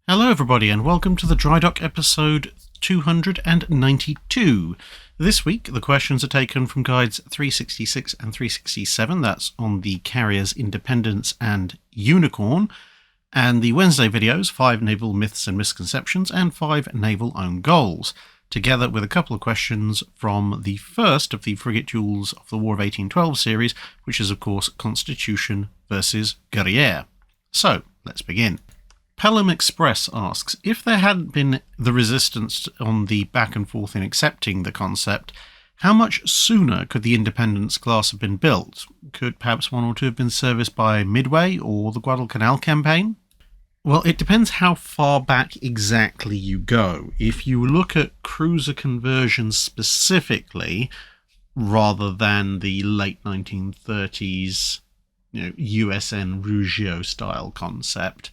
Hello everybody and welcome to the Drydock episode 292. This week the questions are taken from guides 366 and 367, that's on the carriers Independence and Unicorn, and the Wednesday videos 5 naval myths and misconceptions and 5 naval own goals, together with a couple of questions from the first of the frigate duels of the War of 1812 series, which is of course Constitution versus Guerriere. So let's begin. Pelham Express asks, if there hadn't been the resistance on the back and forth in accepting the concept, how much sooner could the Independence class have been built? Could perhaps one or two have been serviced by Midway or the Guadalcanal campaign? Well, it depends how far back exactly you go. If you look at cruiser conversions specifically, rather than the late 1930s, USN Ruggiero style concept,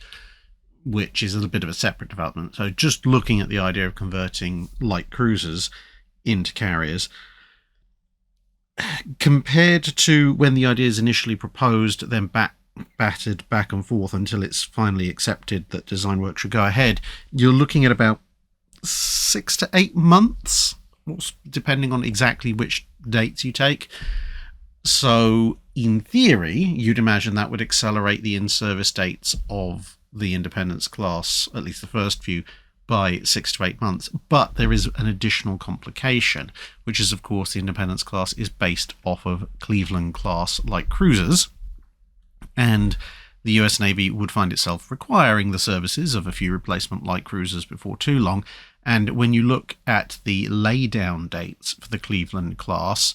which is a bit of a separate development. So just looking at the idea of converting light cruisers into carriers, compared to when the idea is initially proposed, then battered back and forth until it's finally accepted that design work should go ahead, you're looking at about 6 to 8 months, depending on exactly which dates you take. So in theory, you'd imagine that would accelerate the in-service dates of the Independence class, at least the first few, by 6 to 8 months. But there is an additional complication, which is, of course, the Independence class is based off of Cleveland class light cruisers, and the US Navy would find itself requiring the services of a few replacement light cruisers before too long. And when you look at the laydown dates for the Cleveland class,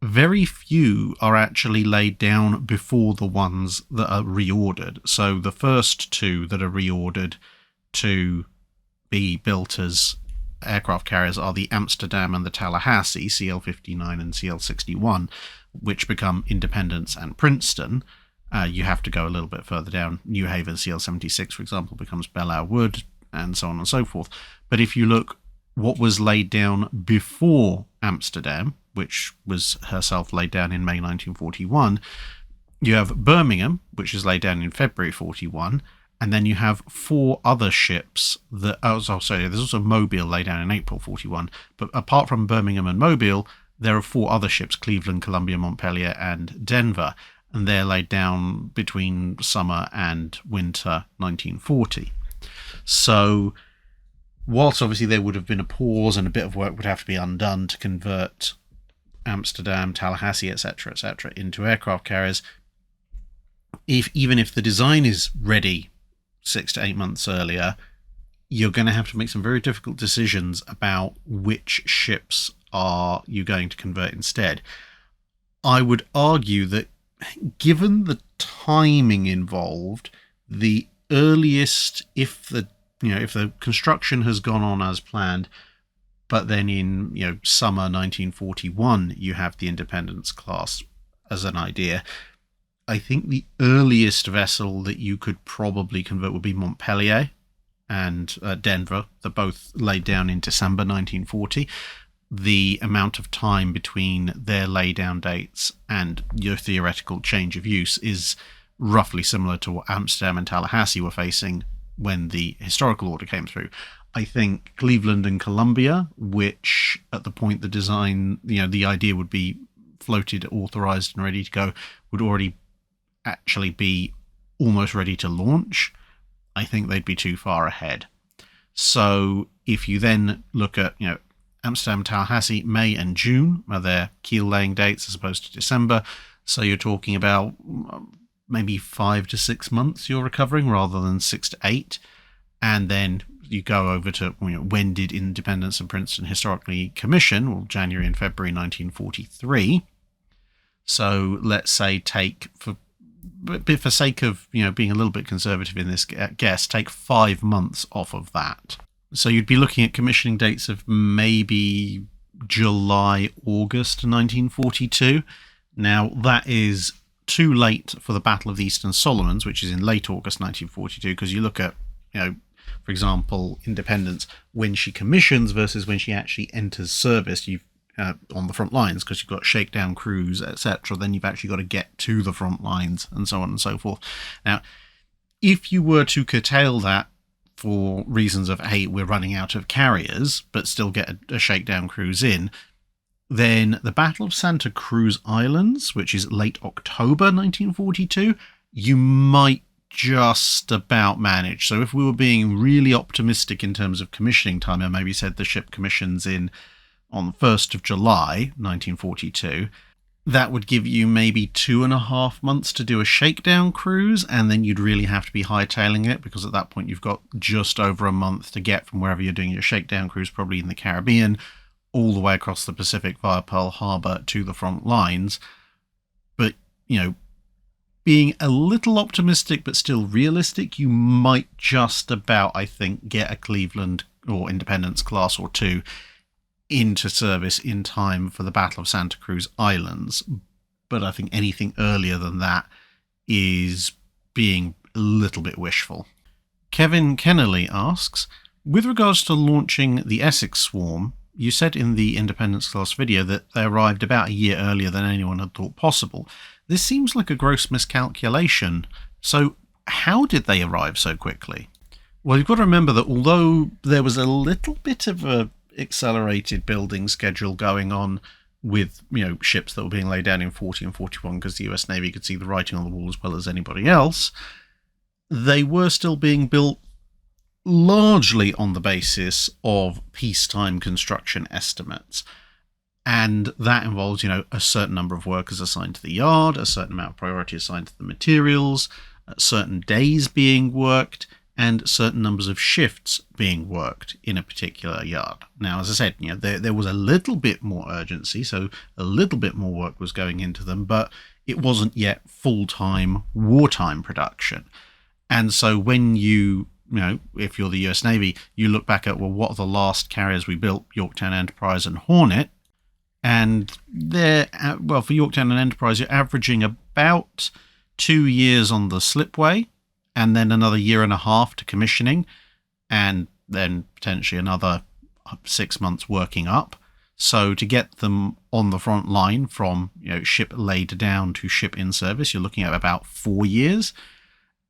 very few are actually laid down before the ones that are reordered. So the first two that are reordered to be built as aircraft carriers are the Amsterdam and the Tallahassee, CL-59 and CL-61, which become Independence and Princeton. You have to go a little bit further down. New Haven, CL-76, for example, becomes Belleau Wood, and so on and so forth. But if you look what was laid down before Amsterdam, which was herself laid down in May 1941, you have Birmingham, which is laid down in February 41, and then you have 4 other ships that, there's also Mobile laid down in April 41, but apart from Birmingham and Mobile, there are 4 other ships, Cleveland, Columbia, Montpelier, and Denver, and they're laid down between summer and winter 1940. So whilst obviously there would have been a pause and a bit of work would have to be undone to convert Amsterdam, Tallahassee, etc., into aircraft carriers, even if the design is ready 6 to 8 months earlier, you're going to have to make some very difficult decisions about which ships are you going to convert instead. I would argue that given the timing involved, the earliest, if the construction has gone on as planned, but then in summer 1941 you have the Independence class as an idea, I think the earliest vessel that you could probably convert would be Montpelier and Denver. They're both laid down in December 1940. The amount of time between their laydown dates and your theoretical change of use is roughly similar to what Amsterdam and Tallahassee were facing when the historical order came through. I think Cleveland and Columbia, which at the point the design, the idea would be floated, authorized and ready to go, would already actually be almost ready to launch. I think they'd be too far ahead. So if you then look at, Amsterdam, Tallahassee, May and June are their keel laying dates as opposed to December. So you're talking about maybe 5 to 6 months you're recovering rather than 6 to 8. And then you go over to when did Independence and Princeton historically commission? Well, January and February 1943. So let's say for sake of being a little bit conservative in this guess, take 5 months off of that. So you'd be looking at commissioning dates of maybe July, August 1942. Now that is too late for the Battle of the Eastern Solomons, which is in late August 1942, because you look at, for example, Independence, when she commissions versus when she actually enters service, you've on the front lines, because you've got shakedown crews, etc. Then you've actually got to get to the front lines and so on and so forth. Now, if you were to curtail that for reasons of, hey, we're running out of carriers, but still get a shakedown cruise in, then the Battle of Santa Cruz Islands, which is late October 1942, you might just about manage. So if we were being really optimistic in terms of commissioning time, I maybe said the ship commissions in on 1st of July 1942, that would give you maybe 2.5 months to do a shakedown cruise, and then you'd really have to be hightailing it, because at that point you've got just over a month to get from wherever you're doing your shakedown cruise, probably in the Caribbean, all the way across the Pacific via Pearl Harbor to the front lines. But, being a little optimistic but still realistic, you might just about, I think, get a Cleveland or Independence class or two into service in time for the Battle of Santa Cruz Islands. But I think anything earlier than that is being a little bit wishful. Kevin Kennelly asks, with regards to launching the Essex swarm, you said in the Independence class video that they arrived about a year earlier than anyone had thought possible. This seems like a gross miscalculation. So how did they arrive so quickly? Well, you've got to remember that although there was a little bit of a accelerated building schedule going on with ships that were being laid down in 40 and 41 because the US Navy could see the writing on the wall as well as anybody else, they were still being built largely on the basis of peacetime construction estimates. And that involves, a certain number of workers assigned to the yard, a certain amount of priority assigned to the materials, certain days being worked, and certain numbers of shifts being worked in a particular yard. Now, as I said, there was a little bit more urgency, so a little bit more work was going into them, but it wasn't yet full-time wartime production. And so when if you're the US Navy, you look back at, what are the last carriers we built, Yorktown, Enterprise, and Hornet, and for Yorktown and Enterprise, you're averaging about 2 years on the slipway, and then another 1.5 years to commissioning, and then potentially another 6 months working up. So to get them on the front line from ship laid down to ship in service, you're looking at about 4 years.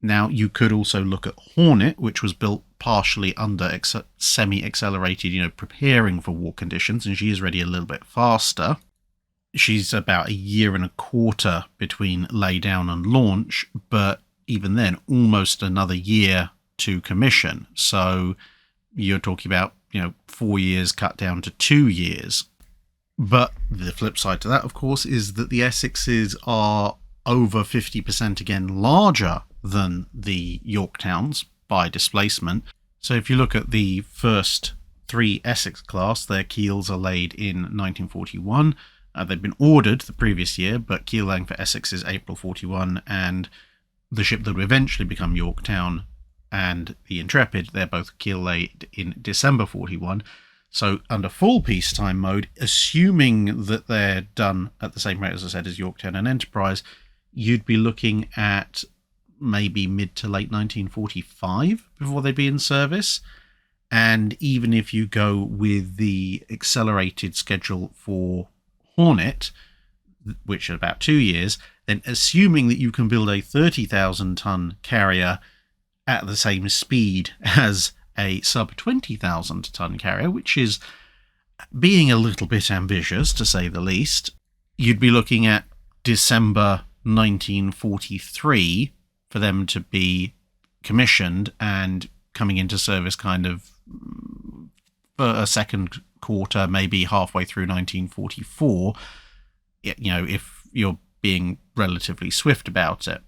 Now, you could also look at Hornet, which was built partially under semi-accelerated, preparing for war conditions, and she is ready a little bit faster. She's about 1.25 years between lay down and launch, but even then, almost another year to commission. So you're talking about, 4 years cut down to 2 years. But the flip side to that, of course, is that the Essexes are over 50% again larger than the Yorktowns by displacement. So if you look at the first 3 Essex class, their keels are laid in 1941. They've been ordered the previous year, but keel laying for Essex is April 41, and the ship that would eventually become Yorktown and the Intrepid, they're both keel laid in December 41. So under full peacetime mode, assuming that they're done at the same rate, as I said, as Yorktown and Enterprise, you'd be looking at maybe mid to late 1945 before they'd be in service. And even if you go with the accelerated schedule for Hornet, which is about 2 years, then assuming that you can build a 30,000-ton carrier at the same speed as a sub-20,000-ton carrier, which is being a little bit ambitious, to say the least, you'd be looking at December 1943 for them to be commissioned and coming into service kind of for a second quarter, maybe halfway through 1944, if you're being relatively swift about it.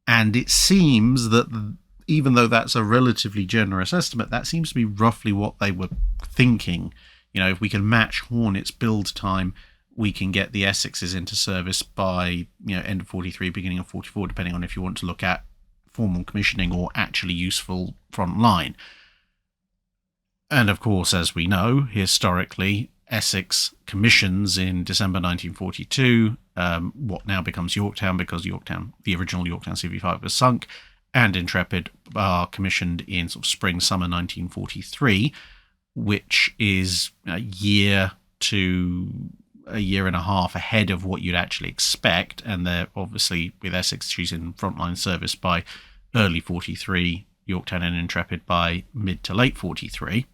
And it seems that even though that's a relatively generous estimate, that seems to be roughly what they were thinking. If we can match Hornet's build time, we can get the Essexes into service by end of 43, beginning of 44, depending on if you want to look at formal commissioning or actually useful front line. And of course, as we know, historically, Essex commissions in December 1942 what now becomes Yorktown, because Yorktown, the original Yorktown CV5, was sunk, and Intrepid are commissioned in sort of spring-summer 1943, which is a year to a year and a half ahead of what you'd actually expect. And they're obviously, with Essex, she's in frontline service by early 43, Yorktown and Intrepid by mid to late 43.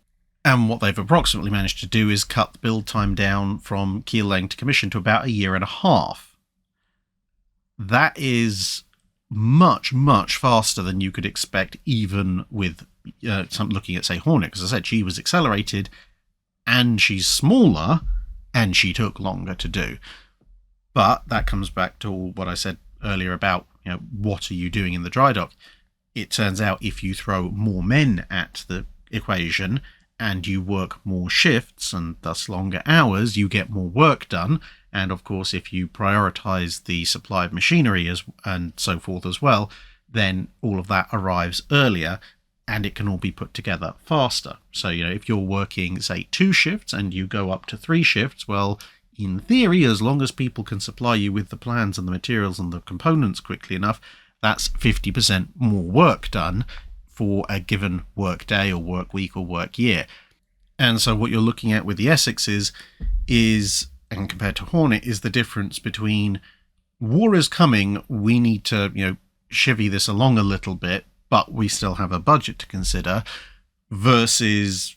And what they've approximately managed to do is cut the build time down from keel laying to commission to about a year and a half. That is much, much faster than you could expect, even with looking at, say, Hornet. Because I said she was accelerated, and she's smaller, and she took longer to do. But that comes back to what I said earlier about, what are you doing in the dry dock? It turns out if you throw more men at the equation, and you work more shifts and thus longer hours, you get more work done. And of course, if you prioritize the supply of machinery and so forth as well, then all of that arrives earlier, and it can all be put together faster. So, if you're working, say, 2 shifts and you go up to 3 shifts, well, in theory, as long as people can supply you with the plans and the materials and the components quickly enough, that's 50% more work done for a given work day or work week or work year. And so what you're looking at with the Essex is, and compared to Hornet, is the difference between war is coming, we need to, chivvy this along a little bit, but we still have a budget to consider, versus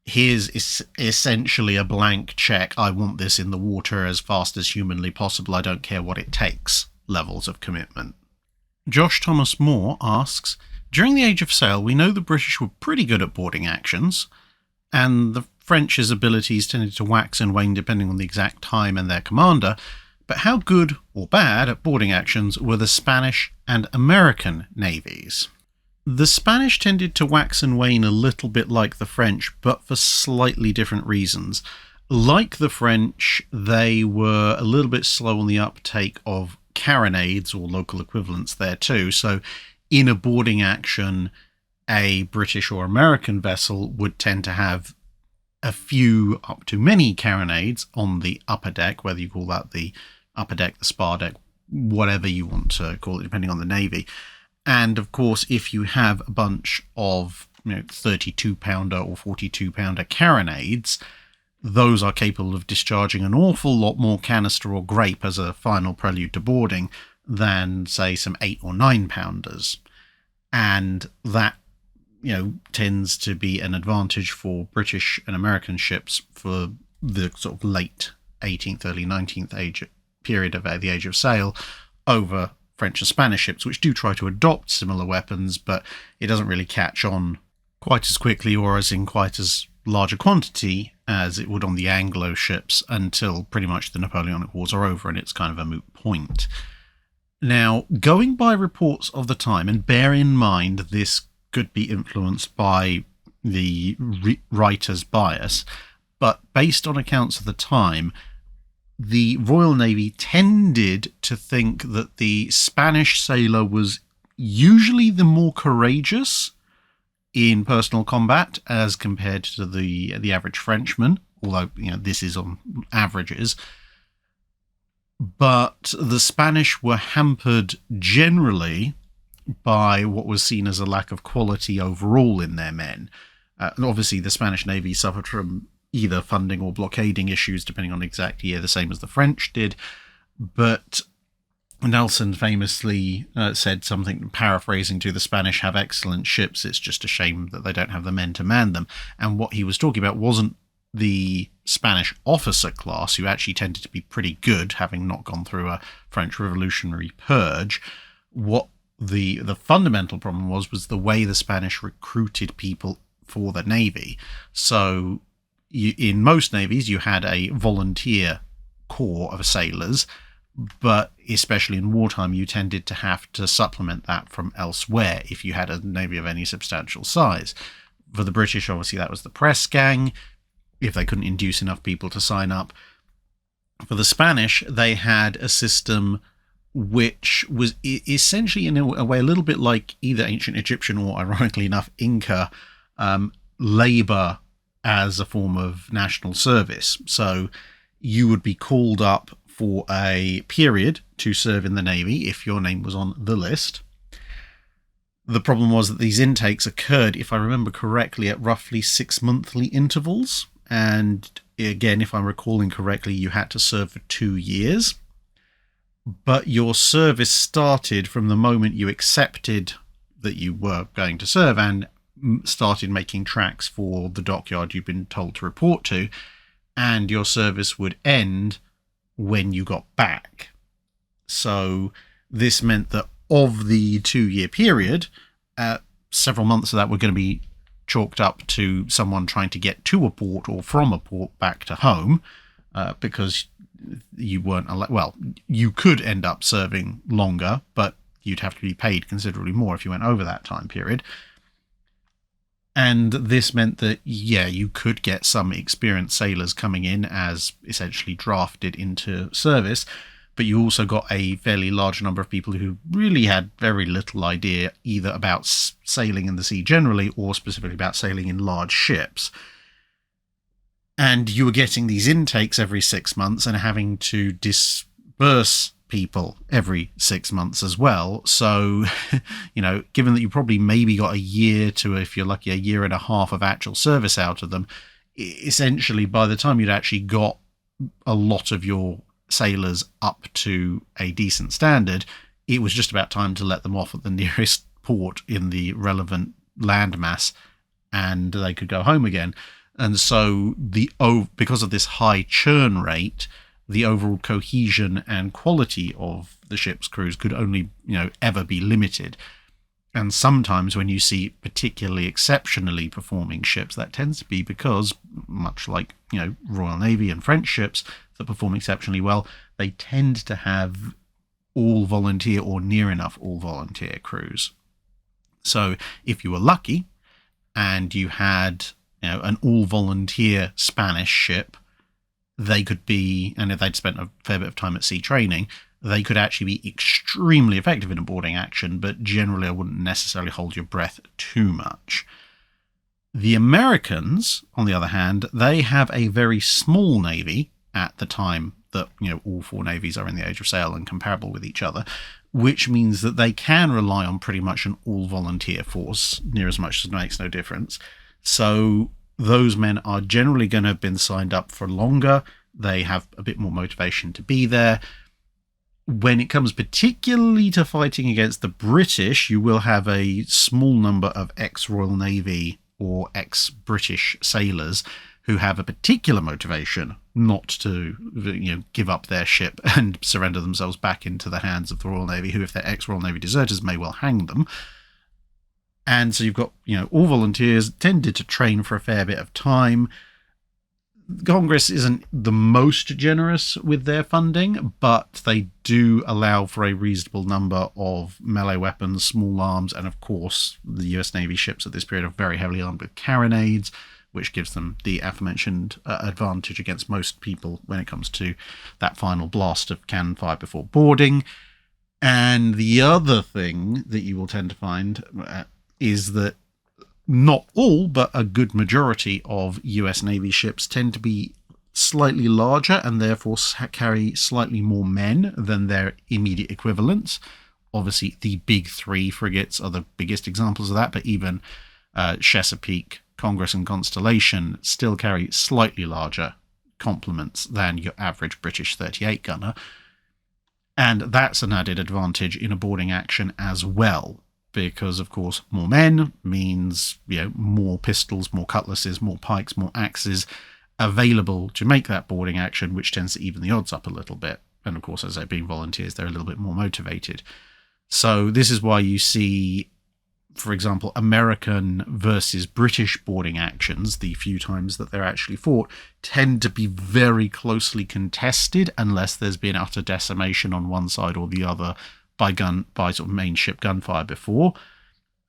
here's essentially a blank check, I want this in the water as fast as humanly possible, I don't care what it takes levels of commitment. Josh Thomas Moore asks, during the Age of Sail, we know the British were pretty good at boarding actions, and the French's abilities tended to wax and wane depending on the exact time and their commander, but how good or bad at boarding actions were the Spanish and American navies? The Spanish tended to wax and wane a little bit like the French, but for slightly different reasons. Like the French, they were a little bit slow on the uptake of carronades, or local equivalents there too, so in a boarding action, a British or American vessel would tend to have a few up to many carronades on the upper deck, whether you call that the upper deck, the spar deck, whatever you want to call it, depending on the navy. And of course, if you have a bunch of 32-pounder or 42-pounder carronades, those are capable of discharging an awful lot more canister or grape as a final prelude to boarding than, say, some 8 or 9-pounders. And that, tends to be an advantage for British and American ships for the sort of late 18th, early 19th period of the Age of Sail over French and Spanish ships, which do try to adopt similar weapons, but it doesn't really catch on quite as quickly or as in quite as large a quantity as it would on the Anglo ships until pretty much the Napoleonic Wars are over, and it's kind of a moot point. Now, going by reports of the time, and bear in mind this could be influenced by the writer's bias, but based on accounts of the time, the Royal Navy tended to think that the Spanish sailor was usually the more courageous in personal combat as compared to the average Frenchman, although this is on averages. But the Spanish were hampered generally by what was seen as a lack of quality overall in their men. And obviously, the Spanish Navy suffered from either funding or blockading issues, depending on the exact year, the same as the French did. But Nelson famously said something, paraphrasing, to the Spanish have excellent ships, it's just a shame that they don't have the men to man them. And what he was talking about wasn't the Spanish officer class, who actually tended to be pretty good, having not gone through a French revolutionary purge. What the fundamental problem was the way the Spanish recruited people for the Navy. So in most navies, you had a volunteer corps of sailors, but especially in wartime, you tended to have to supplement that from elsewhere if you had a navy of any substantial size. For the British, obviously, that was the press gang, if they couldn't induce enough people to sign up. For the Spanish, they had a system which was essentially, in a way, a little bit like either ancient Egyptian or, ironically enough, Inca labor as a form of national service. So you would be called up for a period to serve in the Navy if your name was on the list. The problem was that these intakes occurred, if I remember correctly, at roughly 6-monthly intervals. And again, if I'm recalling correctly, you had to serve for 2 years. But your service started from the moment you accepted that you were going to serve and started making tracks for the dockyard you've been told to report to. And your service would end when you got back. So this meant that of the 2-year period, several months of that were going to be chalked up to someone trying to get to a port or from a port back to home, because you weren't allowed. Well, you could end up serving longer, but you'd have to be paid considerably more if you went over that time period. And this meant that, you could get some experienced sailors coming in as essentially drafted into service, but you also got a fairly large number of people who really had very little idea either about sailing in the sea generally or specifically about sailing in large ships. And you were getting these intakes every 6 months and having to disperse people every 6 months as well. So, given that you probably maybe got a year to, if you're lucky, a year and a half of actual service out of them, essentially by the time you'd actually got a lot of your sailors up to a decent standard, it was just about time to let them off at the nearest port in the relevant landmass and they could go home again. And so because of this high churn rate, the overall cohesion and quality of the ship's crews could only, ever be limited. And sometimes when you see particularly exceptionally performing ships, that tends to be because, much like, Royal Navy and French ships that perform exceptionally well, they tend to have all volunteer or near enough all volunteer crews. So if you were lucky and you had, an all volunteer Spanish ship, they could be, and if they'd spent a fair bit of time at sea training, they could actually be extremely effective in a boarding action, but generally I wouldn't necessarily hold your breath too much. The Americans, on the other hand, they have a very small navy at the time that, all 4 navies are in the age of sail and comparable with each other, which means that they can rely on pretty much an all-volunteer force, near as much as it makes no difference. So those men are generally going to have been signed up for longer. They have a bit more motivation to be there. When it comes particularly to fighting against the British, you will have a small number of ex-Royal Navy or ex-British sailors who have a particular motivation not to, give up their ship and surrender themselves back into the hands of the Royal Navy, who, if they're ex-Royal Navy deserters, may well hang them. And so you've got, all volunteers tended to train for a fair bit of time. Congress isn't the most generous with their funding, but they do allow for a reasonable number of melee weapons, small arms, and of course the US Navy ships at this period are very heavily armed with carronades, which gives them the aforementioned advantage against most people when it comes to that final blast of cannon fire before boarding. And the other thing that you will tend to find is that not all, but a good majority of US Navy ships tend to be slightly larger and therefore carry slightly more men than their immediate equivalents. Obviously, the big 3 frigates are the biggest examples of that, but even Chesapeake, Congress, and Constellation still carry slightly larger complements than your average British 38 gunner. And that's an added advantage in a boarding action as well, because, of course, more men means, more pistols, more cutlasses, more pikes, more axes available to make that boarding action, which tends to even the odds up a little bit. And, of course, as they're being volunteers, they're a little bit more motivated. So this is why you see, for example, American versus British boarding actions, the few times that they're actually fought, tend to be very closely contested unless there's been utter decimation on one side or the other by sort of main ship gunfire before.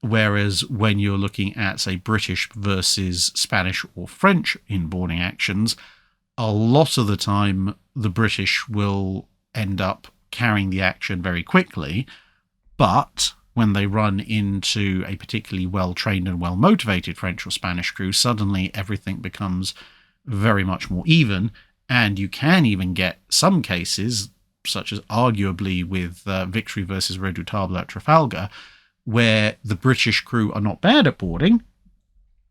Whereas when you're looking at, say, British versus Spanish or French in boarding actions, a lot of the time the British will end up carrying the action very quickly, but when they run into a particularly well-trained and well-motivated French or Spanish crew, suddenly everything becomes very much more even, and you can even get some cases, such as arguably with Victory versus Redoutable at Trafalgar, where the British crew are not bad at boarding,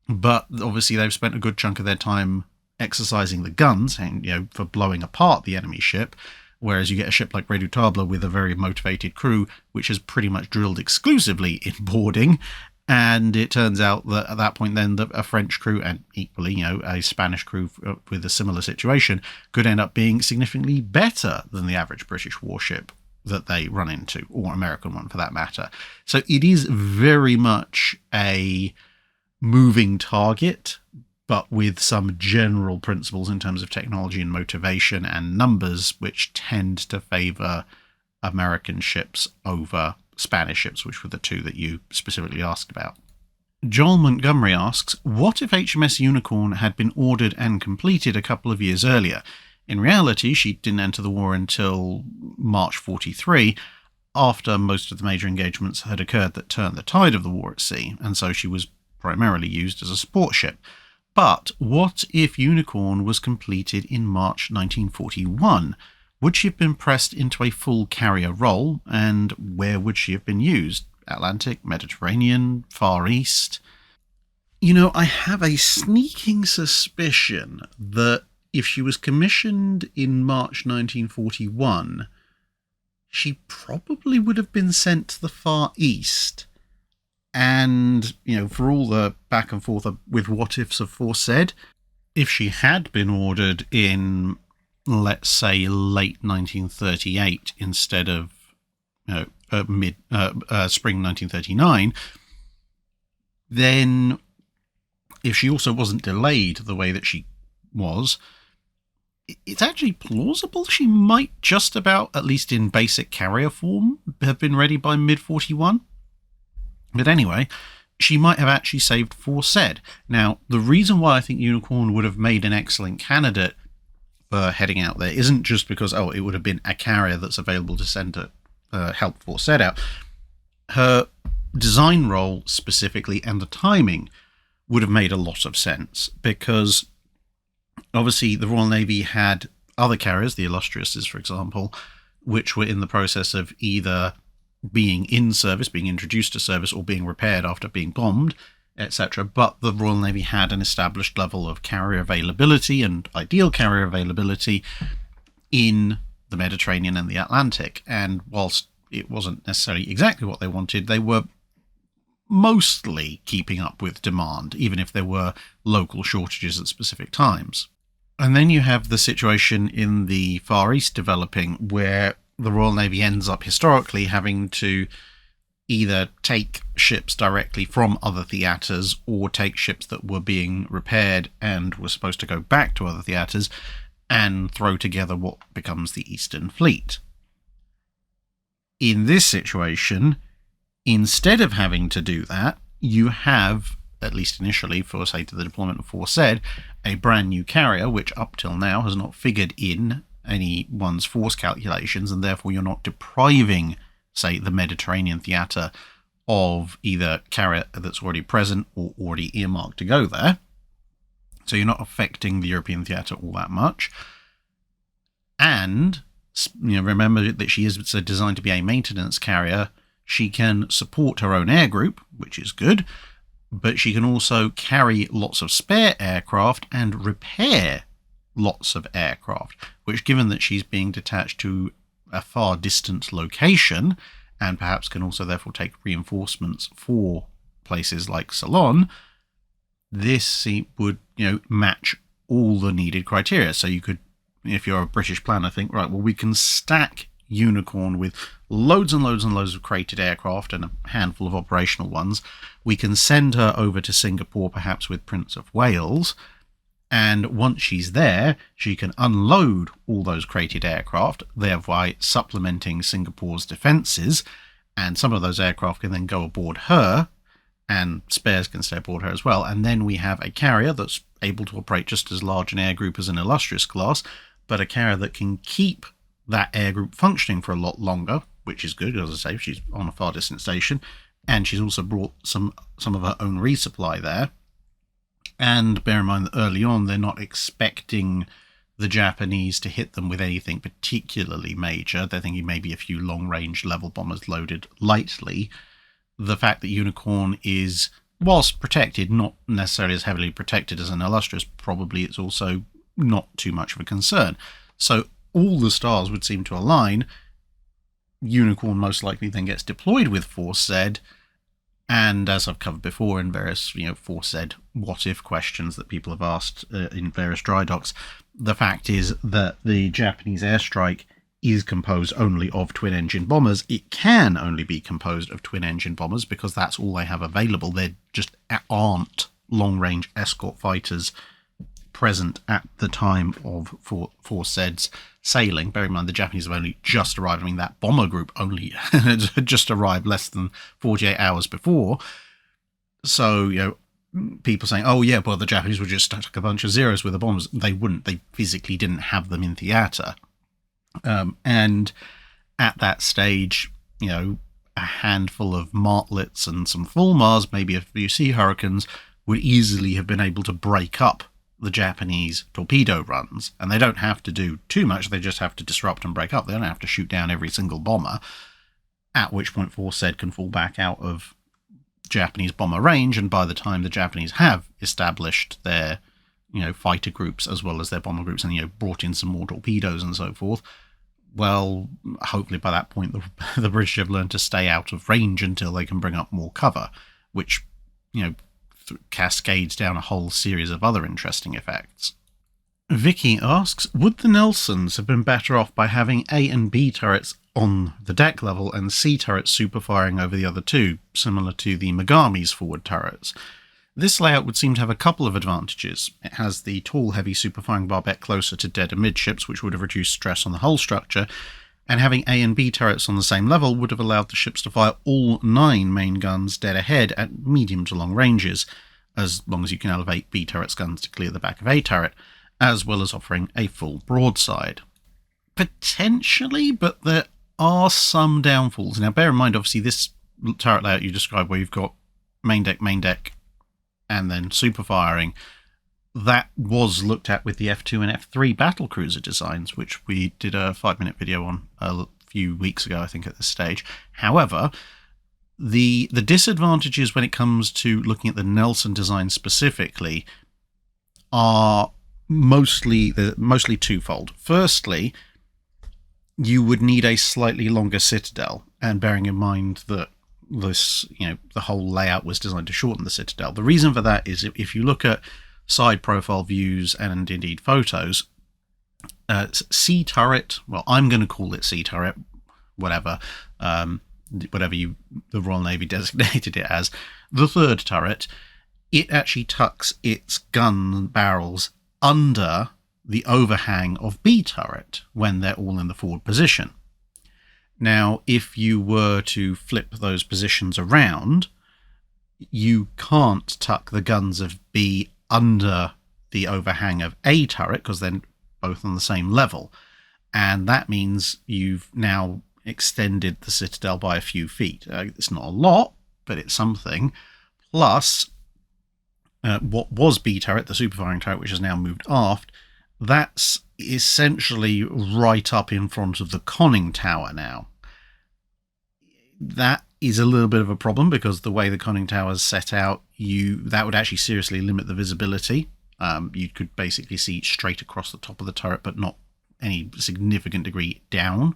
but obviously they've spent a good chunk of their time exercising the guns and, for blowing apart the enemy ship. Whereas you get a ship like Redoutable with a very motivated crew, which is pretty much drilled exclusively in boarding. And it turns out that at that point then that a French crew and equally, a Spanish crew with a similar situation could end up being significantly better than the average British warship that they run into, or American one for that matter. So it is very much a moving target, but with some general principles in terms of technology and motivation and numbers, which tend to favour American ships over Spanish ships, which were the two that you specifically asked about. Joel Montgomery asks, what if HMS Unicorn had been ordered and completed a couple of years earlier? In reality, she didn't enter the war until March 43, after most of the major engagements had occurred that turned the tide of the war at sea, and so she was primarily used as a support ship. But what if Unicorn was completed in March 1941? Would she have been pressed into a full carrier role, and where would she have been used? Atlantic, Mediterranean, Far East? I have a sneaking suspicion that if she was commissioned in March 1941, she probably would have been sent to the Far East. And, for all the back and forth with what ifs aforesaid, if she had been ordered in, let's say, late 1938 instead of spring 1939, then if she also wasn't delayed the way that she was, it's actually plausible she might just about, at least in basic carrier form, have been ready by mid-41. But anyway, she might have actually saved foresaid. Now, the reason why I think Unicorn would have made an excellent candidate for heading out there isn't just because, it would have been a carrier that's available to send to help foresaid out. Her design role specifically and the timing would have made a lot of sense, because obviously the Royal Navy had other carriers, the Illustriouses, for example, which were in the process of either being in service, being introduced to service, or being repaired after being bombed, etc. But the Royal Navy had an established level of carrier availability and ideal carrier availability in the Mediterranean and the Atlantic. And whilst it wasn't necessarily exactly what they wanted, they were mostly keeping up with demand, even if there were local shortages at specific times. And then you have the situation in the Far East developing, where the Royal Navy ends up historically having to either take ships directly from other theatres or take ships that were being repaired and were supposed to go back to other theatres and throw together what becomes the Eastern Fleet. In this situation, instead of having to do that, you have, at least initially, for say to the deployment of foresaid, a brand new carrier, which up till now has not figured in anyone's force calculations, and therefore you're not depriving, say, the Mediterranean theatre of either carrier that's already present or already earmarked to go there. So you're not affecting the European theatre all that much. And remember that she is designed to be a maintenance carrier. She can support her own air group, which is good, but she can also carry lots of spare aircraft and repair lots of aircraft, which, given that she's being detached to a far distant location and perhaps can also therefore take reinforcements for places like Ceylon, this would match all the needed criteria. So you could, if you're a British planner, think, right, well, we can stack Unicorn with loads and loads and loads of crated aircraft and a handful of operational ones. We can send her over to Singapore, perhaps with Prince of Wales, and once she's there, she can unload all those crated aircraft, thereby supplementing Singapore's defences, and some of those aircraft can then go aboard her, and spares can stay aboard her as well. And then we have a carrier that's able to operate just as large an air group as an Illustrious class, but a carrier that can keep that air group functioning for a lot longer, which is good. As I say, she's on a far distant station, and she's also brought some of her own resupply there. And bear in mind that early on, they're not expecting the Japanese to hit them with anything particularly major. They're thinking maybe a few long-range level bombers loaded lightly. The fact that Unicorn is, whilst protected, not necessarily as heavily protected as an Illustrious, probably it's also not too much of a concern. So all the stars would seem to align. Unicorn most likely then gets deployed with Force Z, and as I've covered before in various Force Z what-if questions that people have asked in various dry docks, the fact is that the Japanese airstrike is composed only of twin-engine bombers. It can only be composed of twin-engine bombers because that's all they have available. There just aren't long-range escort fighters present at the time of Force Z's sailing. Bear in mind, the Japanese have only just arrived. I mean, that bomber group only had just arrived less than 48 hours before. So, people saying, oh, yeah, well, the Japanese would just stuck a bunch of zeros with the bombers. They wouldn't. They physically didn't have them in theatre. And at that stage, a handful of martlets and some Fulmars, maybe a few Sea Hurricanes, would easily have been able to break up the Japanese torpedo runs. And they don't have to do too much. They just have to disrupt and break up. They don't have to shoot down every single bomber, at which point Force Z can fall back out of Japanese bomber range. And by the time the Japanese have established their fighter groups as well as their bomber groups and brought in some more torpedoes and so forth, well, hopefully by that point the British have learned to stay out of range until they can bring up more cover, which cascades down a whole series of other interesting effects. Vicky asks, would the Nelsons have been better off by having A and B turrets on the deck level and C turrets superfiring over the other two, similar to the Mogamis forward turrets? This layout would seem to have a couple of advantages. It has the tall, heavy superfiring barbette closer to dead amidships, which would have reduced stress on the hull structure, and having A and B turrets on the same level would have allowed the ships to fire all 9 main guns dead ahead at medium to long ranges, as long as you can elevate B turret's guns to clear the back of A turret, as well as offering a full broadside. Potentially, but there are some downfalls. Now, bear in mind, obviously, this turret layout you described where you've got main deck, and then superfiring, that was looked at with the F2 and F3 battlecruiser designs, which we did a 5-minute video on a few weeks ago, I think, at this stage. However, the disadvantages when it comes to looking at the Nelson design specifically are mostly twofold. Firstly, you would need a slightly longer citadel, and bearing in mind that this, the whole layout was designed to shorten the citadel. The reason for that is if you look at side profile views and indeed photos, C turret, well, I'm going to call it C turret, whatever the Royal Navy designated it as, the third turret, it actually tucks its gun barrels under the overhang of B turret when they're all in the forward position. Now, if you were to flip those positions around, you can't tuck the guns of B under the overhang of A turret because they're both on the same level. And that means you've now extended the citadel by a few feet. It's not a lot, but it's something. Plus, what was B turret, the superfiring turret, which has now moved aft, that's essentially right up in front of the conning tower now. That is a little bit of a problem because the way the conning tower is set out, that would actually seriously limit the visibility. You could basically see straight across the top of the turret, but not any significant degree down.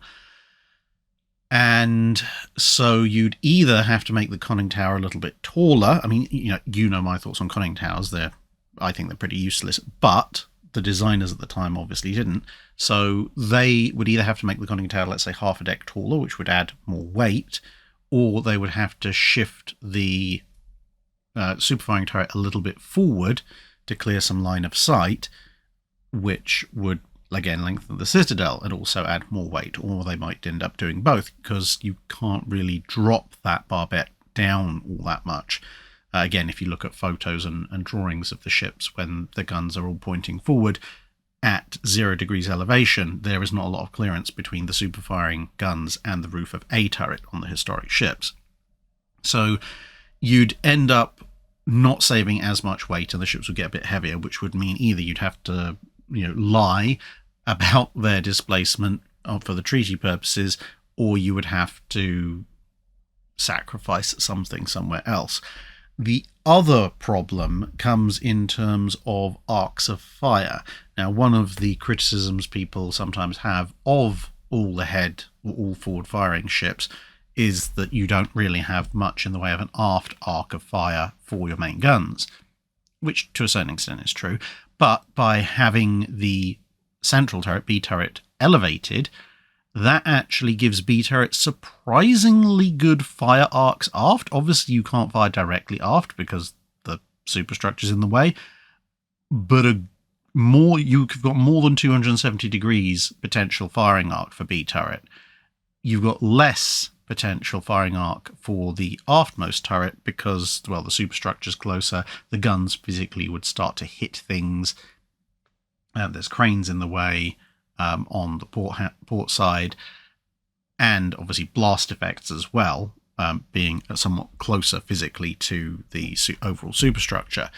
And so you'd either have to make the conning tower a little bit taller. I mean, you know my thoughts on conning towers. I think they're pretty useless, but the designers at the time obviously didn't. So they would either have to make the conning tower, let's say, half a deck taller, which would add more weight, or they would have to shift the superfiring turret a little bit forward to clear some line of sight, which would again lengthen the citadel and also add more weight, or they might end up doing both because you can't really drop that barbette down all that much. Again, if you look at photos and drawings of the ships when the guns are all pointing forward, at 0 degrees elevation, there is not a lot of clearance between the superfiring guns and the roof of a turret on the historic ships. So you'd end up not saving as much weight, and the ships would get a bit heavier, which would mean either you'd have to, lie about their displacement for the treaty purposes, or you would have to sacrifice something somewhere else. The other problem comes in terms of arcs of fire. Now, one of the criticisms people sometimes have of all forward firing ships is that you don't really have much in the way of an aft arc of fire for your main guns, which to a certain extent is true. But by having the central turret, B turret, elevated, that actually gives B turret surprisingly good fire arcs aft. Obviously, you can't fire directly aft because the superstructure's in the way, but you've got more than 270 degrees potential firing arc for B turret. You've got less potential firing arc for the aftmost turret because, the superstructure's closer. The guns physically would start to hit things. There's cranes in the way on the port side, and obviously blast effects as well, being somewhat closer physically to the overall superstructure.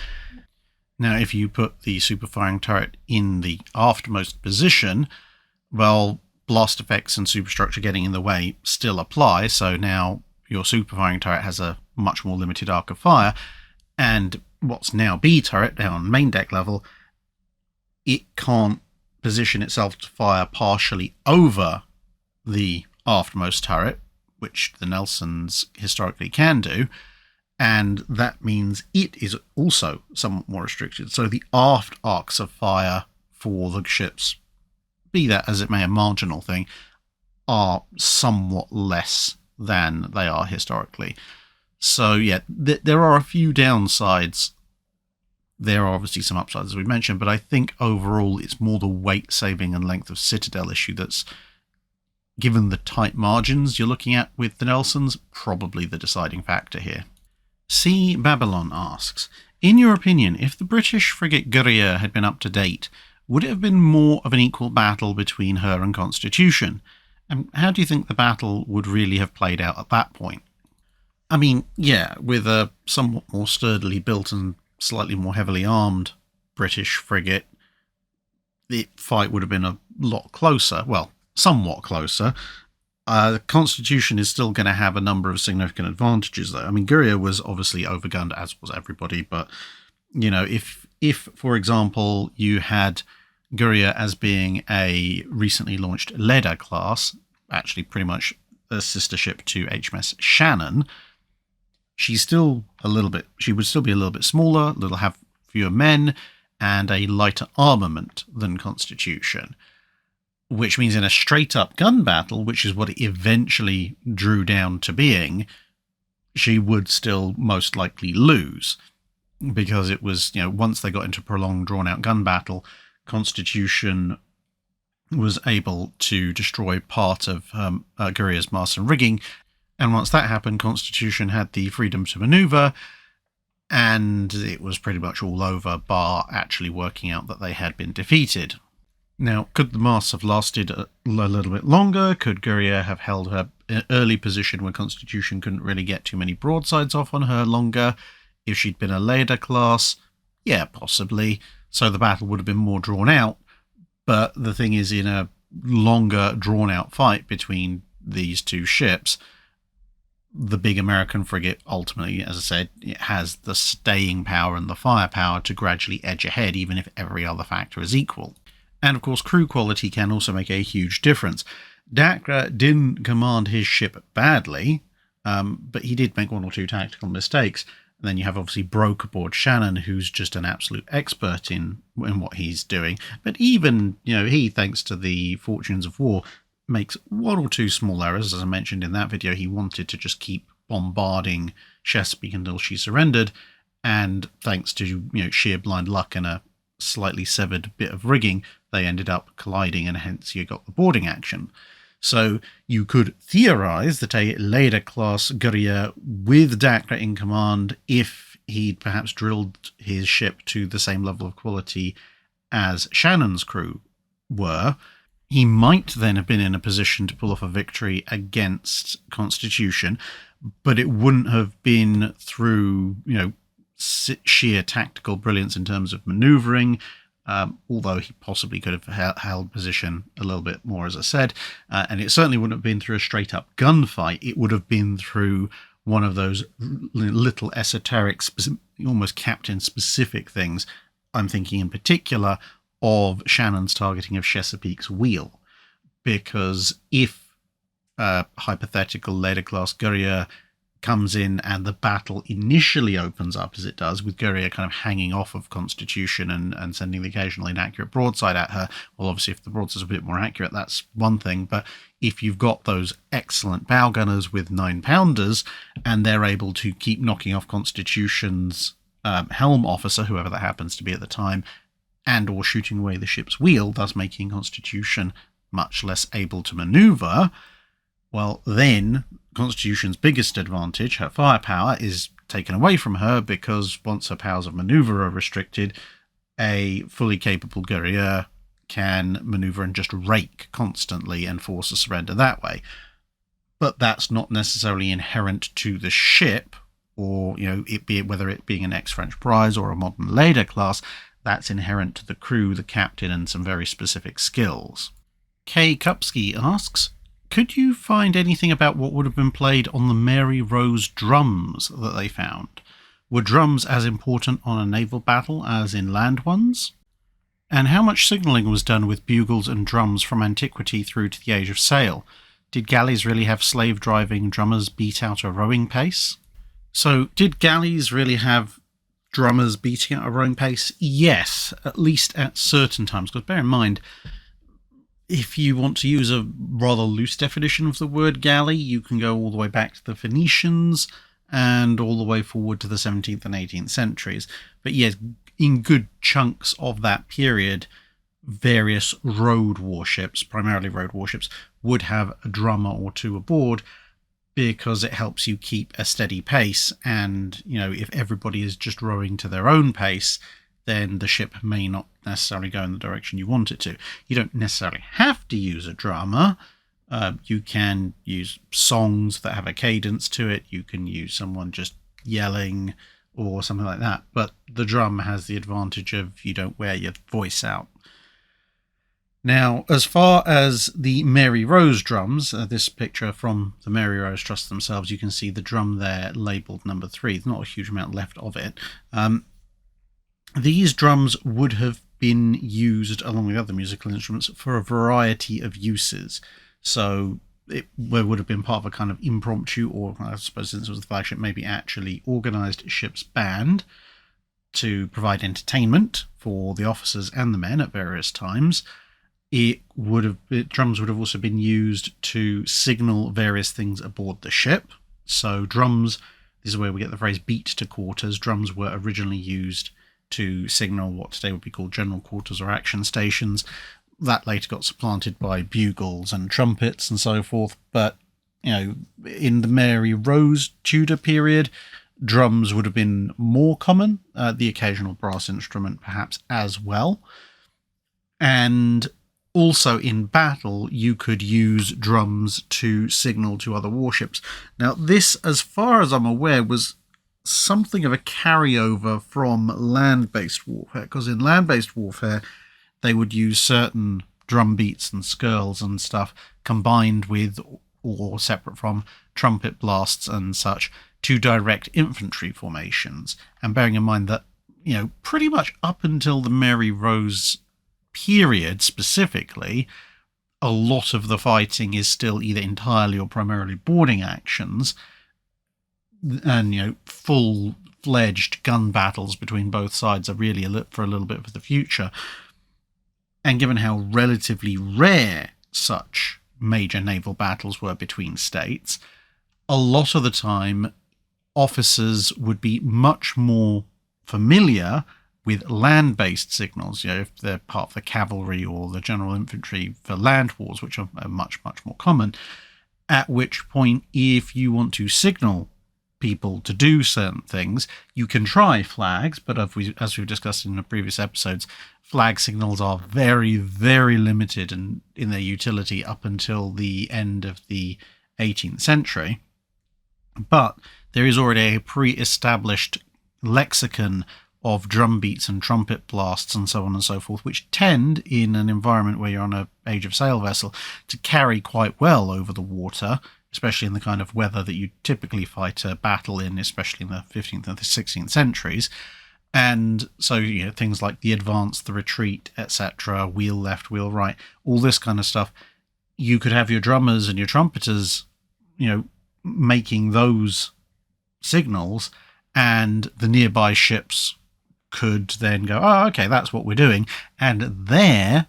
Now, if you put the superfiring turret in the aftmost position, blast effects and superstructure getting in the way still apply, so now your superfiring turret has a much more limited arc of fire, and what's now B turret down on main deck level, it can't position itself to fire partially over the aftmost turret, which the Nelsons historically can do, and that means it is also somewhat more restricted. So the aft arcs of fire for the ships, be that as it may, a marginal thing, are somewhat less than they are historically. So yeah, there are a few downsides. There are obviously some upsides, as we mentioned, but I think overall it's more the weight saving and length of citadel issue that's, given the tight margins you're looking at with the Nelsons, probably the deciding factor here. C. Babylon asks, in your opinion, if the British frigate Guerriere had been up to date, would it have been more of an equal battle between her and Constitution? And how do you think the battle would really have played out at that point? I mean, yeah, with a somewhat more sturdily built and slightly more heavily armed British frigate, the fight would have been a lot closer. Well, somewhat closer. The Constitution is still going to have a number of significant advantages, though. I mean, Guerriere was obviously overgunned, as was everybody, but, if, for example, you had Guerriere as being a recently launched Leda class, actually pretty much a sister ship to HMS Shannon, she would still be a little bit smaller, have fewer men, and a lighter armament than Constitution, which means in a straight-up gun battle, which is what it eventually drew down to being, she would still most likely lose, because it was, once they got into a prolonged, drawn-out gun battle, Constitution was able to destroy part of Guerriere's mast and rigging. And once that happened, Constitution had the freedom to maneuver, and it was pretty much all over, bar actually working out that they had been defeated. Now, could the masts have lasted a little bit longer? Could Guerriere have held her early position where Constitution couldn't really get too many broadsides off on her longer? If she'd been a Leda class, yeah, possibly. So the battle would have been more drawn out. But the thing is, in a longer, drawn-out fight between these two ships, the big American frigate, ultimately, as I said, it has the staying power and the firepower to gradually edge ahead, even if every other factor is equal. And, of course, crew quality can also make a huge difference. Dacre didn't command his ship badly, but he did make one or two tactical mistakes. And then you have, obviously, Broke aboard Shannon, who's just an absolute expert in what he's doing. But even, he, thanks to the fortunes of war, makes one or two small errors. As I mentioned in that video, he wanted to just keep bombarding Chesapeake until she surrendered, and thanks to sheer blind luck and a slightly severed bit of rigging, they ended up colliding, and hence you got the boarding action. So you could theorize that a Leda-class Guerriere with Dacre in command, if he'd perhaps drilled his ship to the same level of quality as Shannon's crew were, he might then have been in a position to pull off a victory against Constitution, but it wouldn't have been through, sheer tactical brilliance in terms of manoeuvring, although he possibly could have held position a little bit more, as I said, and it certainly wouldn't have been through a straight-up gunfight. It would have been through one of those little esoteric, almost captain-specific things. I'm thinking in particular of Shannon's targeting of Chesapeake's wheel, because if hypothetical Leader-class Guerriere comes in and the battle initially opens up as it does, with Guerriere kind of hanging off of Constitution and sending the occasional inaccurate broadside at her, well, obviously if the broadside's a bit more accurate, that's one thing, but if you've got those excellent bow gunners with 9-pounders and they're able to keep knocking off Constitution's helm officer, whoever that happens to be at the time, and or shooting away the ship's wheel, thus making Constitution much less able to manoeuvre, well, then Constitution's biggest advantage, her firepower, is taken away from her, because once her powers of manoeuvre are restricted, a fully capable Guerriere can manoeuvre and just rake constantly and force a surrender that way. But that's not necessarily inherent to the ship, or whether it being an ex-French prize or a modern Leader class. That's inherent to the crew, the captain, and some very specific skills. Kay Kupski asks, could you find anything about what would have been played on the Mary Rose drums that they found? Were drums as important on a naval battle as in land ones? And how much signalling was done with bugles and drums from antiquity through to the age of sail? Did galleys really have slave-driving drummers beat out a rowing pace? So, did galleys really have drummers beating at a rowing pace? Yes, at least at certain times. Because bear in mind, if you want to use a rather loose definition of the word galley, you can go all the way back to the Phoenicians and all the way forward to the 17th and 18th centuries. But yes, in good chunks of that period, various road warships, primarily road warships, would have a drummer or two aboard, because it helps you keep a steady pace. And, if everybody is just rowing to their own pace, then the ship may not necessarily go in the direction you want it to. You don't necessarily have to use a drummer. You can use songs that have a cadence to it. You can use someone just yelling or something like that. But the drum has the advantage of you don't wear your voice out. Now, as far as the Mary Rose drums, this picture from the Mary Rose Trust themselves, you can see the drum there labelled number 3. There's not a huge amount left of it. These drums would have been used, along with other musical instruments, for a variety of uses. So it would have been part of a kind of impromptu, or I suppose since it was the flagship, maybe actually organised ship's band to provide entertainment for the officers and the men at various times. Drums would have also been used to signal various things aboard the ship. So drums, this is where we get the phrase beat to quarters. Drums were originally used to signal what today would be called general quarters or action stations. That later got supplanted by bugles and trumpets and so forth. But, in the Mary Rose Tudor period, drums would have been more common, the occasional brass instrument perhaps as well. And also in battle, you could use drums to signal to other warships. Now, this, as far as I'm aware, was something of a carryover from land-based warfare, because in land-based warfare, they would use certain drum beats and skirls and stuff combined with or separate from trumpet blasts and such to direct infantry formations. And bearing in mind that, pretty much up until the Mary Rose period specifically, a lot of the fighting is still either entirely or primarily boarding actions, and full-fledged gun battles between both sides are really for a little bit of the future. And given how relatively rare such major naval battles were between states, a lot of the time officers would be much more familiar with land-based signals, if they're part of the cavalry or the general infantry for land wars, which are much, much more common, at which point, if you want to signal people to do certain things. You can try flags, but as we've discussed in the previous episodes, flag signals are very, very limited in their utility up until the end of the 18th century. But there is already a pre-established lexicon of drum beats and trumpet blasts and so on and so forth, which tend, in an environment where you're on an age of sail vessel, to carry quite well over the water, especially in the kind of weather that you typically fight a battle in, especially in the 15th and the 16th centuries. And so, things like the advance, the retreat, etc., wheel left, wheel right, all this kind of stuff, you could have your drummers and your trumpeters, making those signals, and the nearby ships could then go, oh, okay, that's what we're doing. And their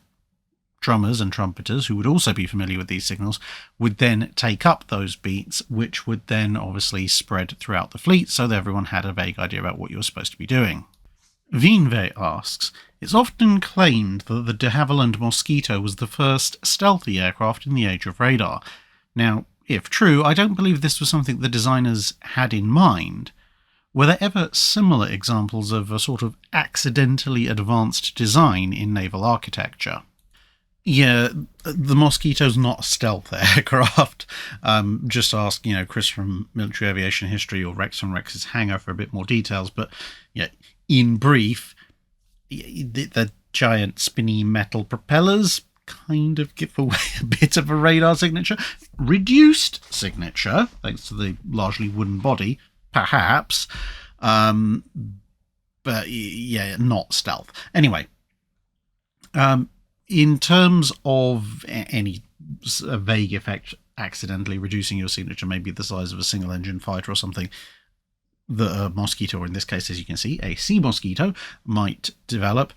drummers and trumpeters, who would also be familiar with these signals, would then take up those beats, which would then obviously spread throughout the fleet so that everyone had a vague idea about what you were supposed to be doing. Wimpy asks, it's often claimed that the de Havilland Mosquito was the first stealthy aircraft in the age of radar. Now, if true, I don't believe this was something the designers had in mind. Were there ever similar examples of a sort of accidentally advanced design in naval architecture? Yeah, the Mosquito's not a stealth aircraft. Just ask, Chris from Military Aviation History or Rex from Rex's Hangar for a bit more details. But in brief, the giant spinny metal propellers kind of give away a bit of a radar signature. Reduced signature, thanks to the largely wooden body, perhaps. But not stealth. Anyway, in terms of any vague effect accidentally reducing your signature, maybe the size of a single engine fighter or something, the Mosquito, or in this case, as you can see, a Sea Mosquito, might develop.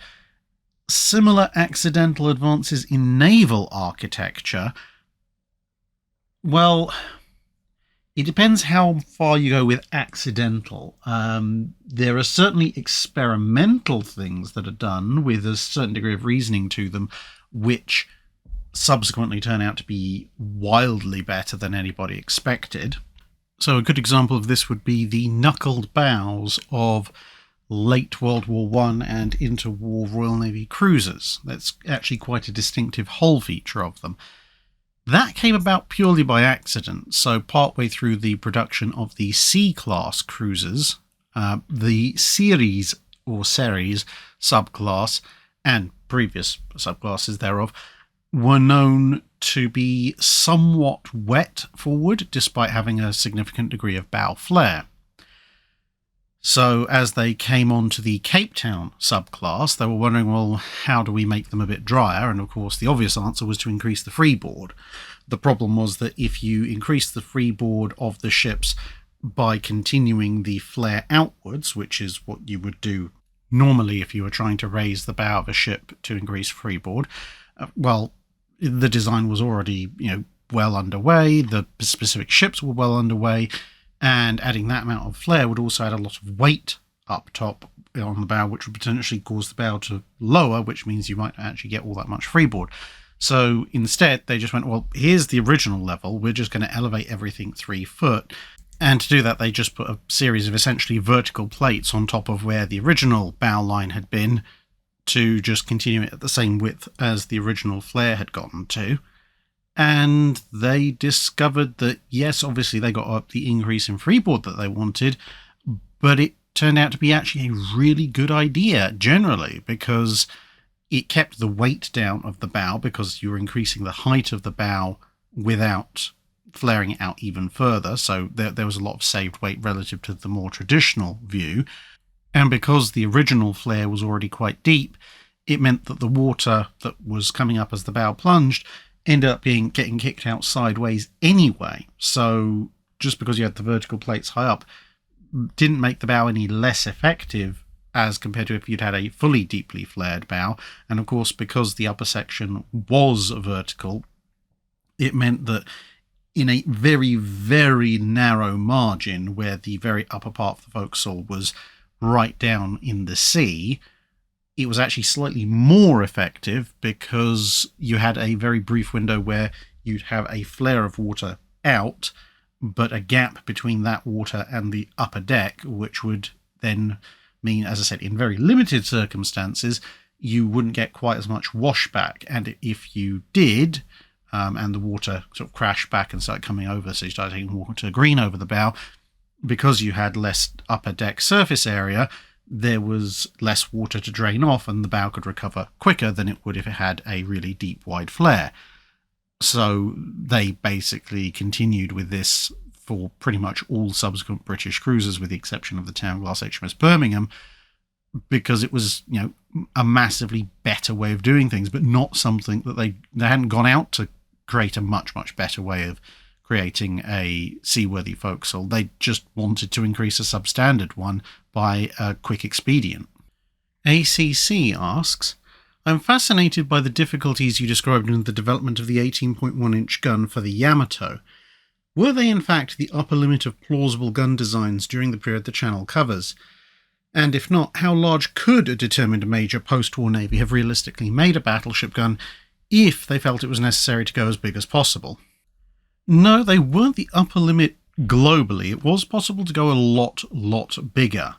Similar accidental advances in naval architecture, well, it depends how far you go with accidental. There are certainly experimental things that are done with a certain degree of reasoning to them, which subsequently turn out to be wildly better than anybody expected. So a good example of this would be the knuckled bows of late World War I and interwar Royal Navy cruisers. That's actually quite a distinctive hull feature of them. That came about purely by accident. So partway through the production of the C-class cruisers, the series subclass and previous subclasses thereof were known to be somewhat wet forward, despite having a significant degree of bow flare. So as they came on to the Cape Town subclass, they were wondering, well, how do we make them a bit drier? And of course, the obvious answer was to increase the freeboard. The problem was that if you increase the freeboard of the ships by continuing the flare outwards, which is what you would do normally if you were trying to raise the bow of a ship to increase freeboard, well, the design was already, well underway, the specific ships were well underway, and adding that amount of flare would also add a lot of weight up top on the bow, which would potentially cause the bow to lower, which means you might not actually get all that much freeboard. So instead, they just went, well, here's the original level, we're just going to elevate everything 3 foot. And to do that, they just put a series of essentially vertical plates on top of where the original bow line had been to just continue it at the same width as the original flare had gotten to. And they discovered that, yes, obviously they got up the increase in freeboard that they wanted, but it turned out to be actually a really good idea generally, because it kept the weight down of the bow because you were increasing the height of the bow without flaring it out even further. So there was a lot of saved weight relative to the more traditional view. And because the original flare was already quite deep, it meant that the water that was coming up as the bow plunged ended up getting kicked out sideways anyway. So just because you had the vertical plates high up didn't make the bow any less effective as compared to if you'd had a fully deeply flared bow. And of course, because the upper section was vertical, it meant that in a very, very narrow margin where the very upper part of the forecastle was right down in the sea, it was actually slightly more effective because you had a very brief window where you'd have a flare of water out, but a gap between that water and the upper deck, which would then mean, as I said, in very limited circumstances, you wouldn't get quite as much washback. And if you did, and the water sort of crashed back and started coming over, so you started taking water green over the bow, because you had less upper deck surface area, there was less water to drain off, and the bow could recover quicker than it would if it had a really deep, wide flare. So they basically continued with this for pretty much all subsequent British cruisers, with the exception of the Town Glass HMS Birmingham, because it was, a massively better way of doing things, but not something that they hadn't gone out to create a much, much better way of creating a seaworthy forecastle. They just wanted to increase a substandard one by a quick expedient. ACC asks, I'm fascinated by the difficulties you described in the development of the 18.1-inch gun for the Yamato. Were they in fact the upper limit of plausible gun designs during the period the channel covers? And if not, how large could a determined major post-war navy have realistically made a battleship gun if they felt it was necessary to go as big as possible? No, they weren't the upper limit globally. It was possible to go a lot bigger.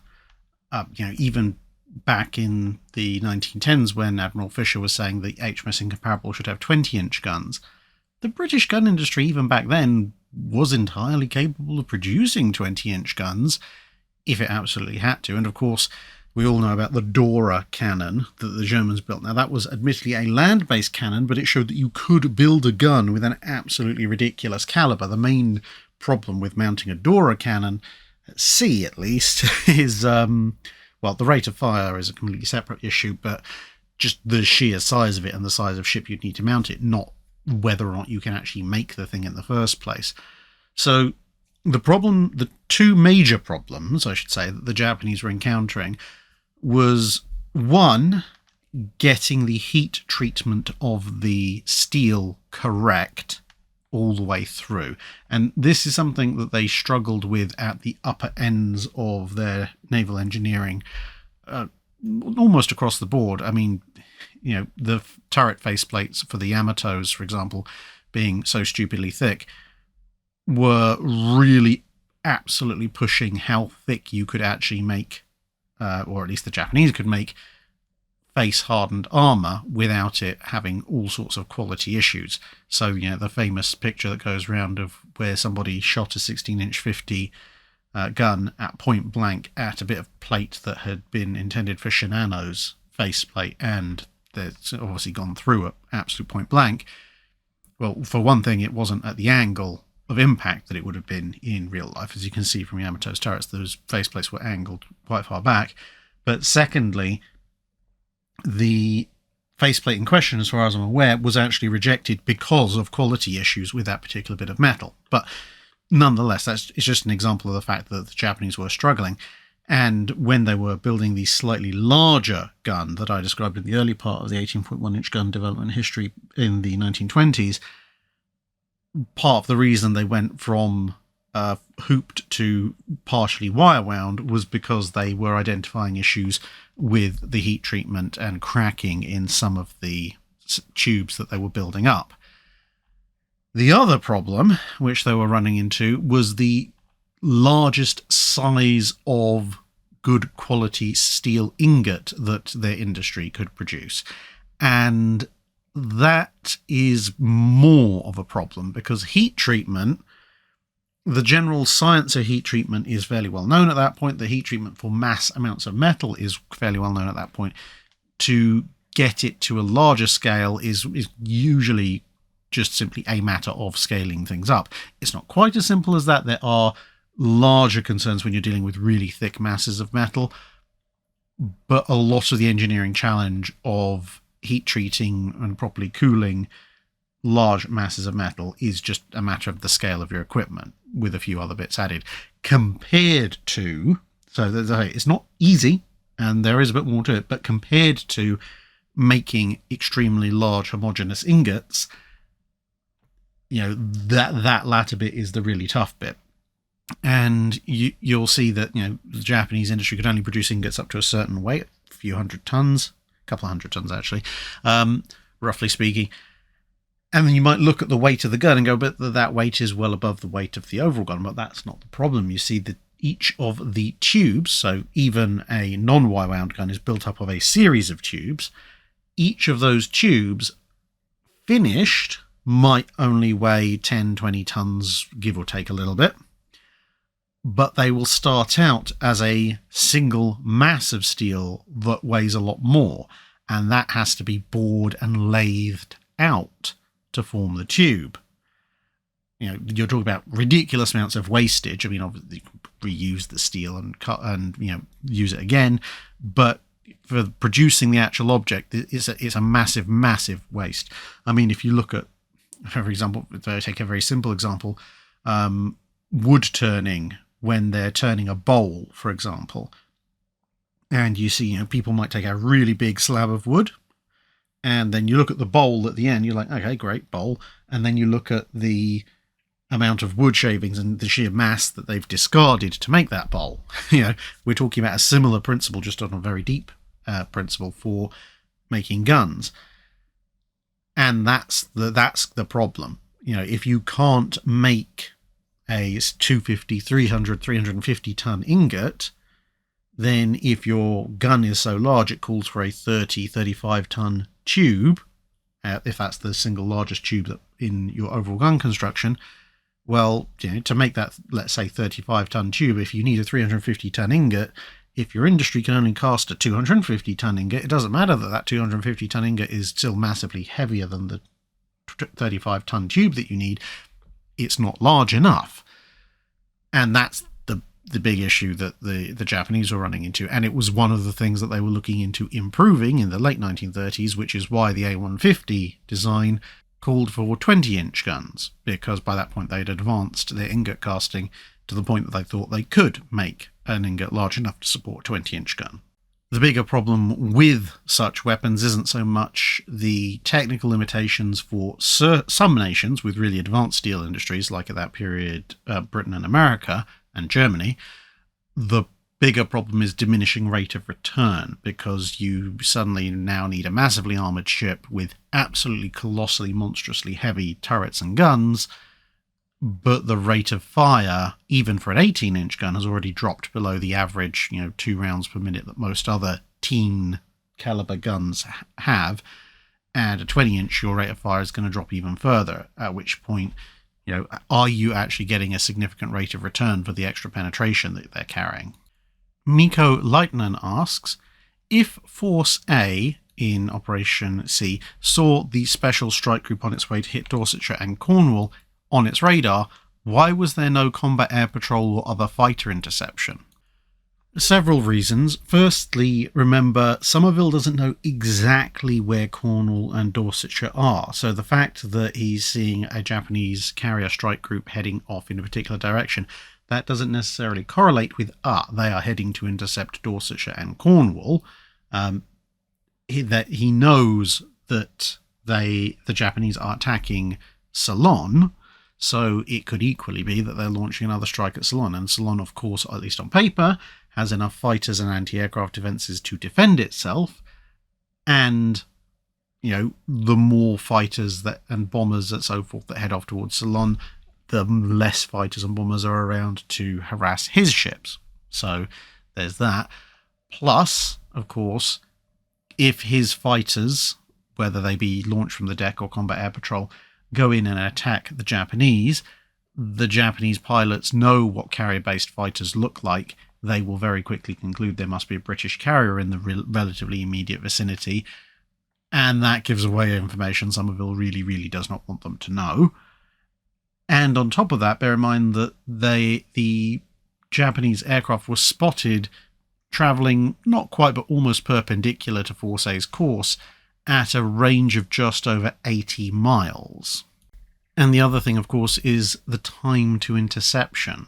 Even back in the 1910s, when Admiral Fisher was saying the HMS Incomparable should have 20-inch guns, the British gun industry, even back then, was entirely capable of producing 20-inch guns if it absolutely had to. And of course, we all know about the Dora cannon that the Germans built. Now, that was admittedly a land-based cannon, but it showed that you could build a gun with an absolutely ridiculous caliber. The main problem with mounting a Dora cannon, at sea at least, is, the rate of fire is a completely separate issue, but just the sheer size of it and the size of ship you'd need to mount it, not whether or not you can actually make the thing in the first place. So the two major problems, I should say, that the Japanese were encountering was, one, getting the heat treatment of the steel correct all the way through. And this is something that they struggled with at the upper ends of their naval engineering, almost across the board. I mean, the turret faceplates for the Yamatos, for example, being so stupidly thick, were really absolutely pushing how thick you could actually make, or at least the Japanese could make, face-hardened armour without it having all sorts of quality issues. So, the famous picture that goes around of where somebody shot a 16-inch 50 gun at point blank at a bit of plate that had been intended for Shinano's faceplate, and that's obviously gone through at absolute point blank. Well, for one thing, it wasn't at the angle of impact that it would have been in real life. As you can see from Yamato's turrets, those faceplates were angled quite far back. But secondly, the faceplate in question, as far as I'm aware, was actually rejected because of quality issues with that particular bit of metal. But nonetheless, it's just an example of the fact that the Japanese were struggling. And when they were building the slightly larger gun that I described in the early part of the 18.1-inch gun development history in the 1920s, part of the reason they went from hooped to partially wire wound was because they were identifying issues with the heat treatment and cracking in some of the tubes that they were building up. The other problem which they were running into was the largest size of good quality steel ingot that their industry could produce. And that is more of a problem because heat treatment, the general science of heat treatment is fairly well known at that point. The heat treatment for mass amounts of metal is fairly well known at that point. To get it to a larger scale is usually just simply a matter of scaling things up. It's not quite as simple as that. There are larger concerns when you're dealing with really thick masses of metal, but a lot of the engineering challenge of heat treating and properly cooling large masses of metal is just a matter of the scale of your equipment with a few other bits added compared to, so it's not easy and there is a bit more to it, but compared to making extremely large homogeneous ingots, that latter bit is the really tough bit. And you'll see that the Japanese industry could only produce ingots up to a certain weight, a few hundred tons, a couple of hundred tons actually, roughly speaking. And then you might look at the weight of the gun and go, but that weight is well above the weight of the overall gun. But that's not the problem. You see that each of the tubes, so even a non-wire-wound gun is built up of a series of tubes. Each of those tubes, finished, might only weigh 10, 20 tons, give or take a little bit. But they will start out as a single mass of steel that weighs a lot more. And that has to be bored and lathed out to form the tube. You know, you're talking about ridiculous amounts of wastage. I mean, obviously, you can reuse the steel and cut and, you know, use it again. But for producing the actual object, it's a massive, massive waste. I mean, if you look at, for example, if I take a very simple example, wood turning, when they're turning a bowl, for example, and you see, you know, people might take a really big slab of wood, and then you look at the bowl at the end, you're like, okay, great bowl. And then you look at the amount of wood shavings and the sheer mass that they've discarded to make that bowl. You know, we're talking about a similar principle, just on a very deep principle for making guns. And that's the problem. You know, if you can't make a 250, 300, 350 ton ingot, then if your gun is so large it calls for a 30, 35 ton tube, if that's the single largest tube that in your overall gun construction, well, you know, to make that, let's say, 35 ton tube, if you need a 350 ton ingot, if your industry can only cast a 250 ton ingot, it doesn't matter that 250 ton ingot is still massively heavier than the 35 ton tube that you need. It's not large enough. And that's the big issue that the Japanese were running into. And it was one of the things that they were looking into improving in the late 1930s, which is why the A150 design called for 20-inch guns, because by that point they'd advanced their ingot casting to the point that they thought they could make an ingot large enough to support a 20-inch gun. The bigger problem with such weapons isn't so much the technical limitations for some nations with really advanced steel industries, like at that period Britain and America and Germany. The bigger problem is diminishing rate of return, because you suddenly now need a massively armoured ship with absolutely colossally, monstrously heavy turrets and guns, but the rate of fire, even for an 18-inch gun, has already dropped below the average, 2 rounds per minute that most other teen caliber guns have. And a 20-inch, your rate of fire is going to drop even further, at which point, are you actually getting a significant rate of return for the extra penetration that they're carrying? Miko Leitner asks, if Force A in Operation C saw the special strike group on its way to hit Dorsetshire and Cornwall on its radar, why was there no combat air patrol or other fighter interception? Several reasons. Firstly, remember, Somerville doesn't know exactly where Cornwall and Dorsetshire are, so the fact that he's seeing a Japanese carrier strike group heading off in a particular direction, that doesn't necessarily correlate with, they are heading to intercept Dorsetshire and Cornwall. That he knows that the Japanese are attacking Ceylon, so it could equally be that they're launching another strike at Ceylon. And Ceylon, of course, at least on paper, has enough fighters and anti-aircraft defences to defend itself. And, the more fighters and bombers and so forth that head off towards Ceylon, the less fighters and bombers are around to harass his ships. So there's that. Plus, of course, if his fighters, whether they be launched from the deck or combat air patrol, go in and attack the Japanese pilots know what carrier-based fighters look like. They will very quickly conclude there must be a British carrier in the relatively immediate vicinity, and that gives away information Somerville really, really does not want them to know. And on top of that, bear in mind that the Japanese aircraft was spotted travelling not quite but almost perpendicular to Force A's course at a range of just over 80 miles. And the other thing, of course, is the time to interception.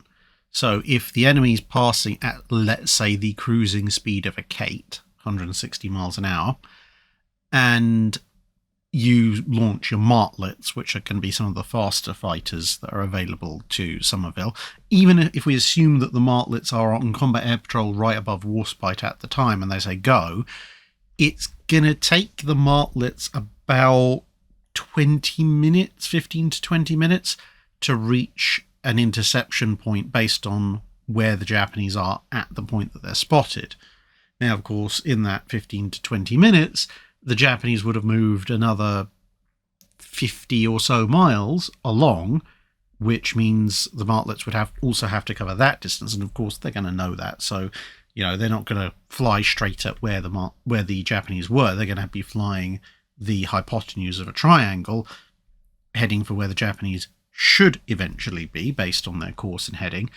So if the enemy's passing at, let's say, the cruising speed of a Kate, 160 miles an hour, and you launch your martlets, which can be some of the faster fighters that are available to Somerville, even if we assume that the martlets are on combat air patrol right above Warspite at the time and they say go, it's going to take the martlets about 20 minutes, 15 to 20 minutes to reach an interception point based on where the Japanese are at the point that they're spotted. Now, of course, in that 15 to 20 minutes, the Japanese would have moved another 50 or so miles along, which means the martlets would also have to cover that distance. And of course, they're going to know that. So, they're not going to fly straight at where the Japanese were. They're going to be flying the hypotenuse of a triangle, heading for where the Japanese should eventually be based on their course and heading.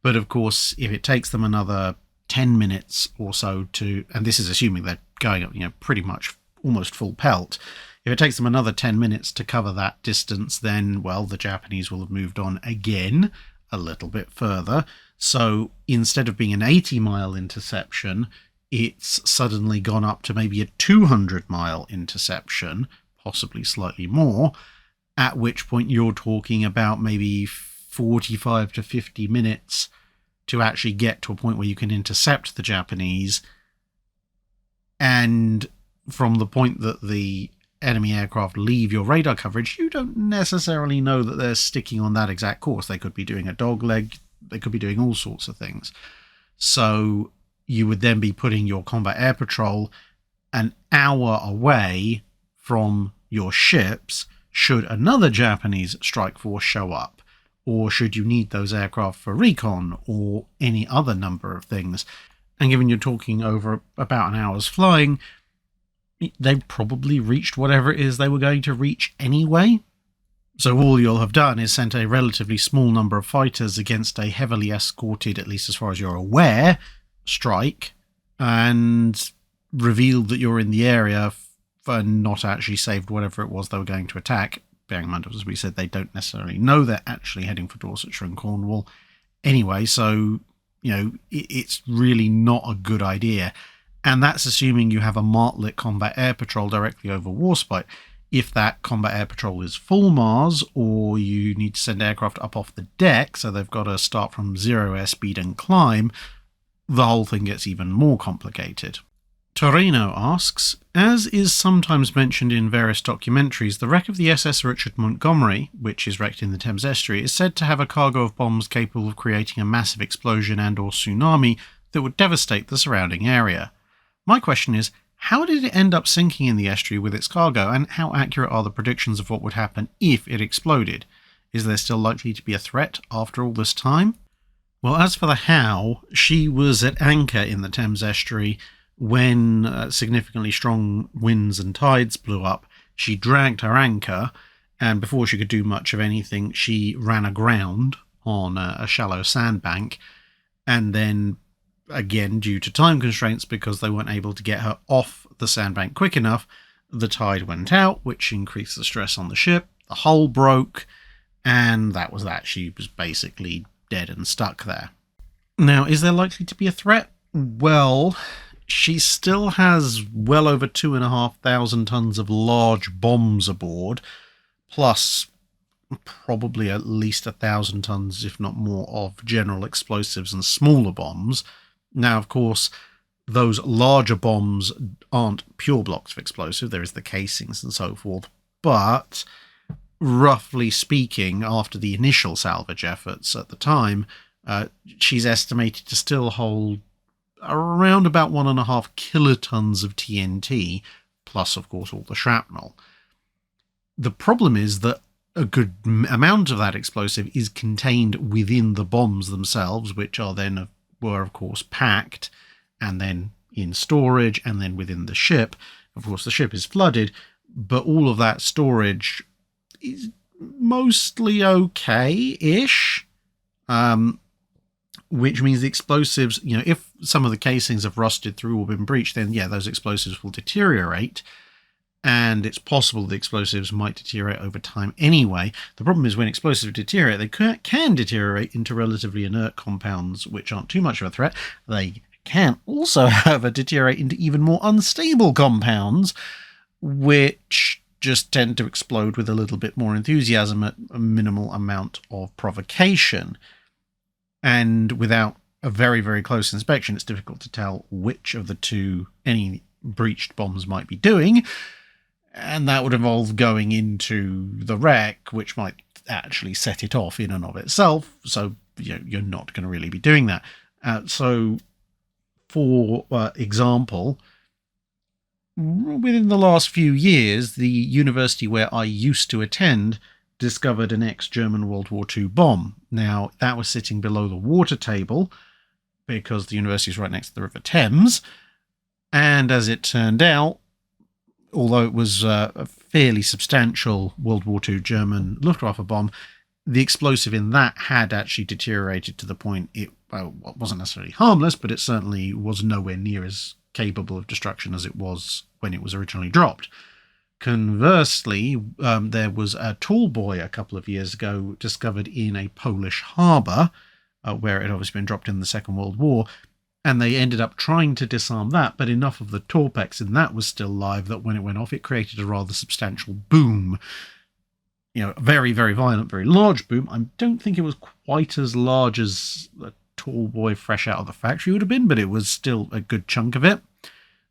But of course, if it takes them another 10 minutes or so and this is assuming they're going up, pretty much almost full pelt. If it takes them another 10 minutes to cover that distance, then, well, the Japanese will have moved on again a little bit further. So instead of being an 80-mile interception, it's suddenly gone up to maybe a 200-mile interception, possibly slightly more, at which point you're talking about maybe 45 to 50 minutes to actually get to a point where you can intercept the Japanese. And from the point that the enemy aircraft leave your radar coverage, you don't necessarily know that they're sticking on that exact course. They could be doing a dogleg, they could be doing all sorts of things. So you would then be putting your combat air patrol an hour away from your ships should another Japanese strike force show up, or should you need those aircraft for recon, or any other number of things. And given you're talking over about an hour's flying, they probably reached whatever it is they were going to reach anyway. So all you'll have done is sent a relatively small number of fighters against a heavily escorted, at least as far as you're aware, strike, and revealed that you're in the area for not actually saved whatever it was they were going to attack. Bearing in mind, as we said, they don't necessarily know they're actually heading for Dorsetshire and Cornwall anyway, so, it's really not a good idea. And that's assuming you have a martlet combat air patrol directly over Warspite. If that combat air patrol is full Mars, or you need to send aircraft up off the deck, so they've got to start from 0 airspeed and climb, the whole thing gets even more complicated. Torino asks, as is sometimes mentioned in various documentaries, the wreck of the SS Richard Montgomery, which is wrecked in the Thames estuary, is said to have a cargo of bombs capable of creating a massive explosion and or tsunami that would devastate the surrounding area. My question is, how did it end up sinking in the estuary with its cargo, and how accurate are the predictions of what would happen if it exploded? Is there still likely to be a threat after all this time? Well, as for the how, she was at anchor in the Thames estuary when significantly strong winds and tides blew up. She dragged her anchor, and before she could do much of anything, she ran aground on a shallow sandbank, and then again, due to time constraints, because they weren't able to get her off the sandbank quick enough, the tide went out, which increased the stress on the ship. The hull broke, and that was that. She was basically dead and stuck there. Now, is there likely to be a threat? Well, she still has well over 2,500 tons of large bombs aboard, plus probably at least 1,000 tons, if not more, of general explosives and smaller bombs. Now, of course, those larger bombs aren't pure blocks of explosive. There is the casings and so forth. But roughly speaking, after the initial salvage efforts at the time, she's estimated to still hold around about 1.5 kilotons of TNT, plus, of course, all the shrapnel. The problem is that a good amount of that explosive is contained within the bombs themselves, which were, of course, packed and then in storage and then within the ship. Of course, the ship is flooded, but all of that storage is mostly okay-ish, which means the explosives, if some of the casings have rusted through or been breached, then yeah, those explosives will deteriorate, and it's possible the explosives might deteriorate over time anyway. The problem is when explosives deteriorate, they can deteriorate into relatively inert compounds, which aren't too much of a threat. They can also, however, deteriorate into even more unstable compounds, which just tend to explode with a little bit more enthusiasm at a minimal amount of provocation. And without a very, very close inspection, it's difficult to tell which of the two any breached bombs might be doing. And that would involve going into the wreck, which might actually set it off in and of itself. So you're not going to really be doing that. So, for example, within the last few years, the university where I used to attend discovered an ex-German World War II bomb. Now, that was sitting below the water table because the university is right next to the River Thames. And as it turned out, although it was a fairly substantial World War II German Luftwaffe bomb, the explosive in that had actually deteriorated to the point it wasn't necessarily harmless, but it certainly was nowhere near as capable of destruction as it was when it was originally dropped. Conversely, there was a tall buoy a couple of years ago discovered in a Polish harbour, where it had obviously been dropped in the Second World War, and they ended up trying to disarm that, but enough of the torpex in that was still live that when it went off, it created a rather substantial boom. A very, very violent, very large boom. I don't think it was quite as large as a tall buoy fresh out of the factory would have been, but it was still a good chunk of it.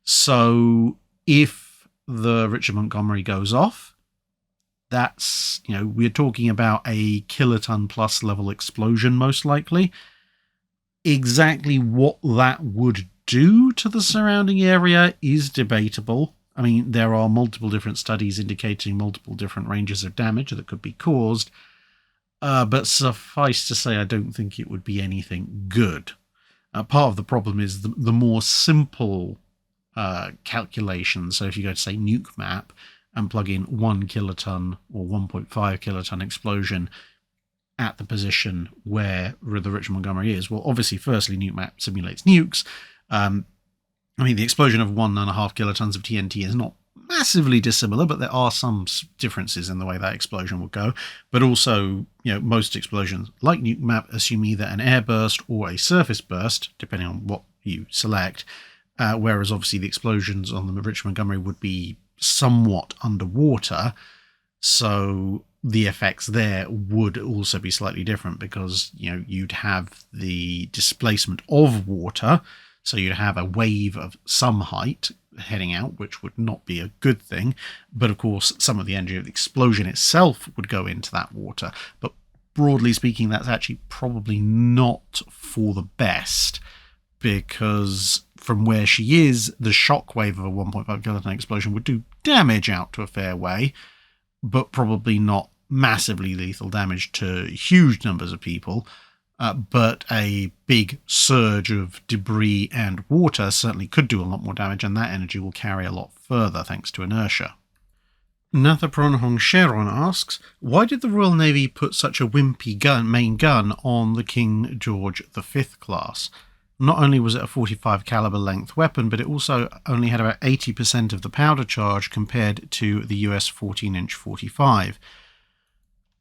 So if the Richard Montgomery goes off, that's, we're talking about a kiloton plus level explosion, most likely. Exactly what that would do to the surrounding area is debatable. I mean, there are multiple different studies indicating multiple different ranges of damage that could be caused, but suffice to say, I don't think it would be anything good. Part of the problem is the more simple calculations. So if you go to, say, Nuke Map and plug in 1 kiloton or 1.5 kiloton explosion at the position where the Richard Montgomery is, well, obviously, firstly, Nuke Map simulates nukes. The explosion of 1.5 kilotons of TNT is not massively dissimilar, but there are some differences in the way that explosion will go. But also, most explosions, like Nuke Map, assume either an air burst or a surface burst, depending on what you select, whereas obviously the explosions on the Richard Montgomery would be somewhat underwater, so the effects there would also be slightly different because, you'd have the displacement of water, so you'd have a wave of some height heading out, which would not be a good thing. But of course, some of the energy of the explosion itself would go into that water. But broadly speaking, that's actually probably not for the best, because from where she is, the shockwave of a 1.5 kiloton explosion would do damage out to a fair way, but probably not massively lethal damage to huge numbers of people. But a big surge of debris and water certainly could do a lot more damage, and that energy will carry a lot further thanks to inertia. Nathapron Sharon asks, why did the Royal Navy put such a wimpy main gun on the King George V class? Not only was it a 45 caliber length weapon, but it also only had about 80% of the powder charge compared to the US 14-inch 45.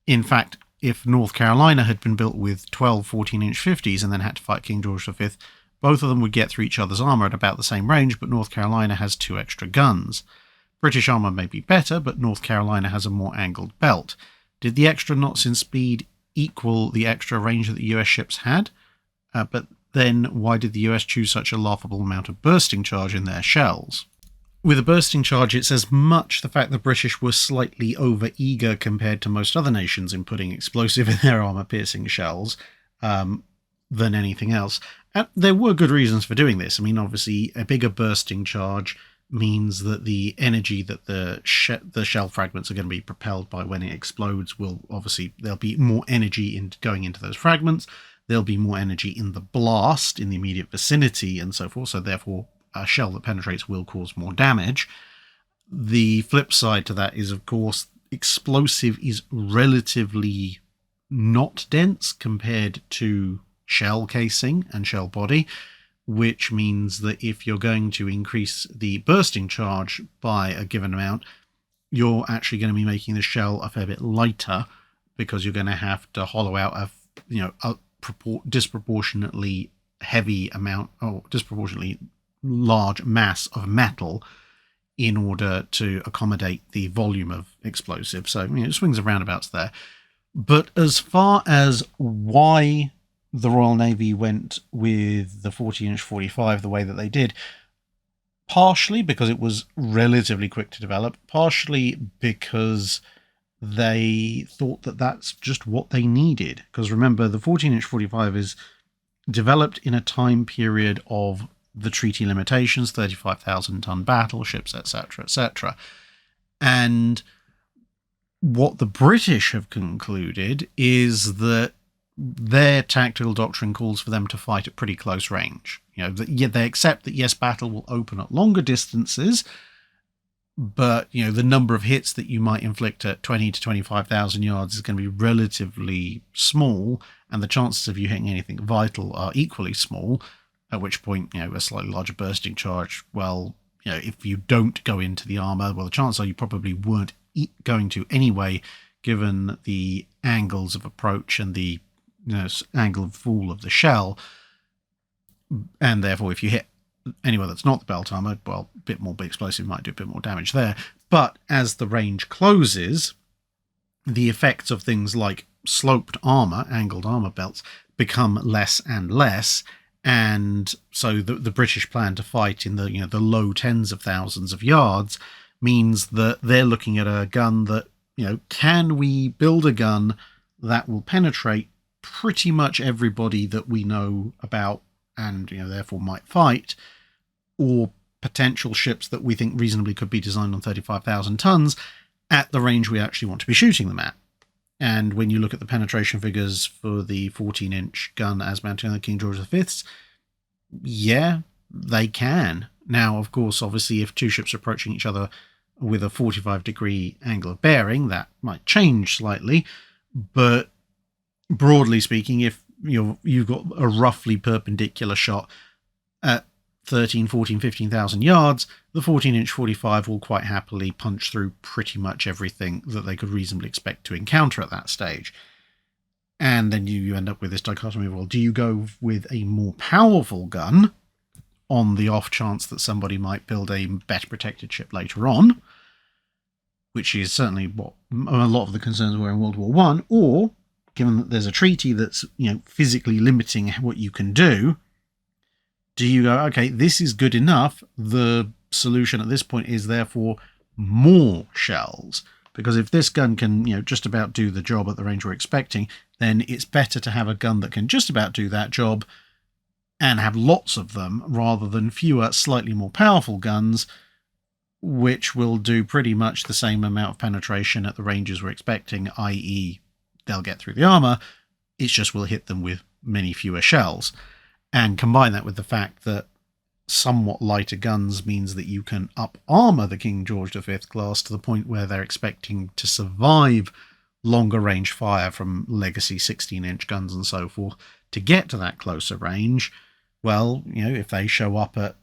In fact, if North Carolina had been built with 12 14-inch 50s and then had to fight King George V, both of them would get through each other's armour at about the same range, but North Carolina has 2 extra guns. British armour may be better, but North Carolina has a more angled belt. Did the extra knots in speed equal the extra range that the US ships had? But then why did the US choose such a laughable amount of bursting charge in their shells? With a bursting charge, it's as much the fact the British were slightly over-eager compared to most other nations in putting explosive in their armour-piercing shells than anything else. And there were good reasons for doing this. I mean, obviously, a bigger bursting charge means that the energy that the shell fragments are going to be propelled by when it explodes will obviously, there'll be more energy going into those fragments. There'll be more energy in the blast in the immediate vicinity and so forth. So therefore, a shell that penetrates will cause more damage. The flip side to that is, of course, explosive is relatively not dense compared to shell casing and shell body, which means that if you're going to increase the bursting charge by a given amount, you're actually going to be making the shell a fair bit lighter, because you're going to have to hollow out a disproportionately heavy amount, or disproportionately large mass of metal in order to accommodate the volume of explosive. So, it swings and roundabouts there. But as far as why the Royal Navy went with the 40-inch 45 the way that they did, partially because it was relatively quick to develop, partially because they thought that that's just what they needed. Because remember, the 14-inch 45 is developed in a time period of the treaty limitations, 35,000-ton battleships, etc., etc. And what the British have concluded is that their tactical doctrine calls for them to fight at pretty close range. They accept that, yes, battle will open at longer distances, but, the number of hits that you might inflict at 20 to 25,000 yards is going to be relatively small, and the chances of you hitting anything vital are equally small, at which point, a slightly larger bursting charge, well, if you don't go into the armour, well, the chances are you probably weren't going to anyway, given the angles of approach and the angle of fall of the shell, and therefore if you hit anywhere that's not the belt armour, well, a bit more explosive might do a bit more damage there. But as the range closes, the effects of things like sloped armour, angled armour belts, become less and less, and so the British plan to fight in the the low tens of thousands of yards means that they're looking at a gun that, can we build a gun that will penetrate pretty much everybody that we know about and, therefore might fight, or potential ships that we think reasonably could be designed on 35,000 tons at the range we actually want to be shooting them at. And when you look at the penetration figures for the 14-inch gun as mounted on the King George V's, yeah, they can. Now, of course, obviously, if two ships are approaching each other with a 45-degree angle of bearing, that might change slightly. But broadly speaking, if you've got a roughly perpendicular shot at 13, 14, 15,000 yards, the 14-inch 45 will quite happily punch through pretty much everything that they could reasonably expect to encounter at that stage. And then you end up with this dichotomy of, well, do you go with a more powerful gun on the off chance that somebody might build a better protected ship later on, which is certainly what a lot of the concerns were in World War I, or, given that there's a treaty that's physically limiting what you can do, do you go, okay, this is good enough, the solution at this point is therefore more shells, because if this gun can just about do the job at the range we're expecting, then it's better to have a gun that can just about do that job and have lots of them rather than fewer slightly more powerful guns which will do pretty much the same amount of penetration at the ranges we're expecting, i.e. they'll get through the armour, it's just we'll hit them with many fewer shells. And combine that with the fact that somewhat lighter guns means that you can up-armour the King George V class to the point where they're expecting to survive longer range fire from legacy 16-inch guns and so forth to get to that closer range. Well, if they show up at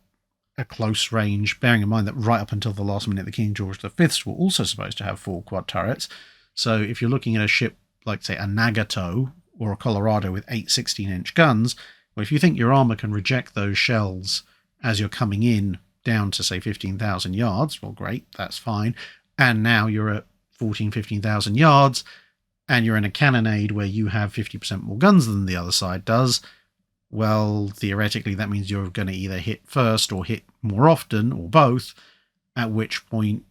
a close range, bearing in mind that right up until the last minute the King George V's were also supposed to have 4 quad turrets. So if you're looking at a ship like, say, a Nagato or a Colorado with 8 16-inch guns, well, if you think your armour can reject those shells as you're coming in down to, say, 15,000 yards, well, great, that's fine. And now you're at 14, 15,000 yards, and you're in a cannonade where you have 50% more guns than the other side does, well, theoretically, that means you're going to either hit first or hit more often, or both, at which point,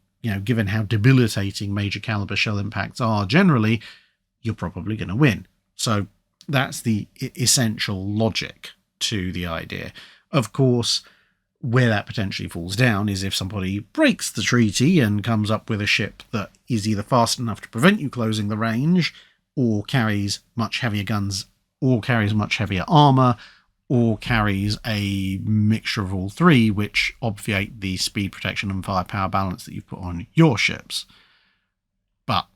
given how debilitating major caliber shell impacts are generally, you're probably going to win. So that's the essential logic to the idea. Of course, where that potentially falls down is if somebody breaks the treaty and comes up with a ship that is either fast enough to prevent you closing the range, or carries much heavier guns, or carries much heavier armour, or carries a mixture of all three, which obviate the speed, protection and firepower balance that you've put on your ships. But,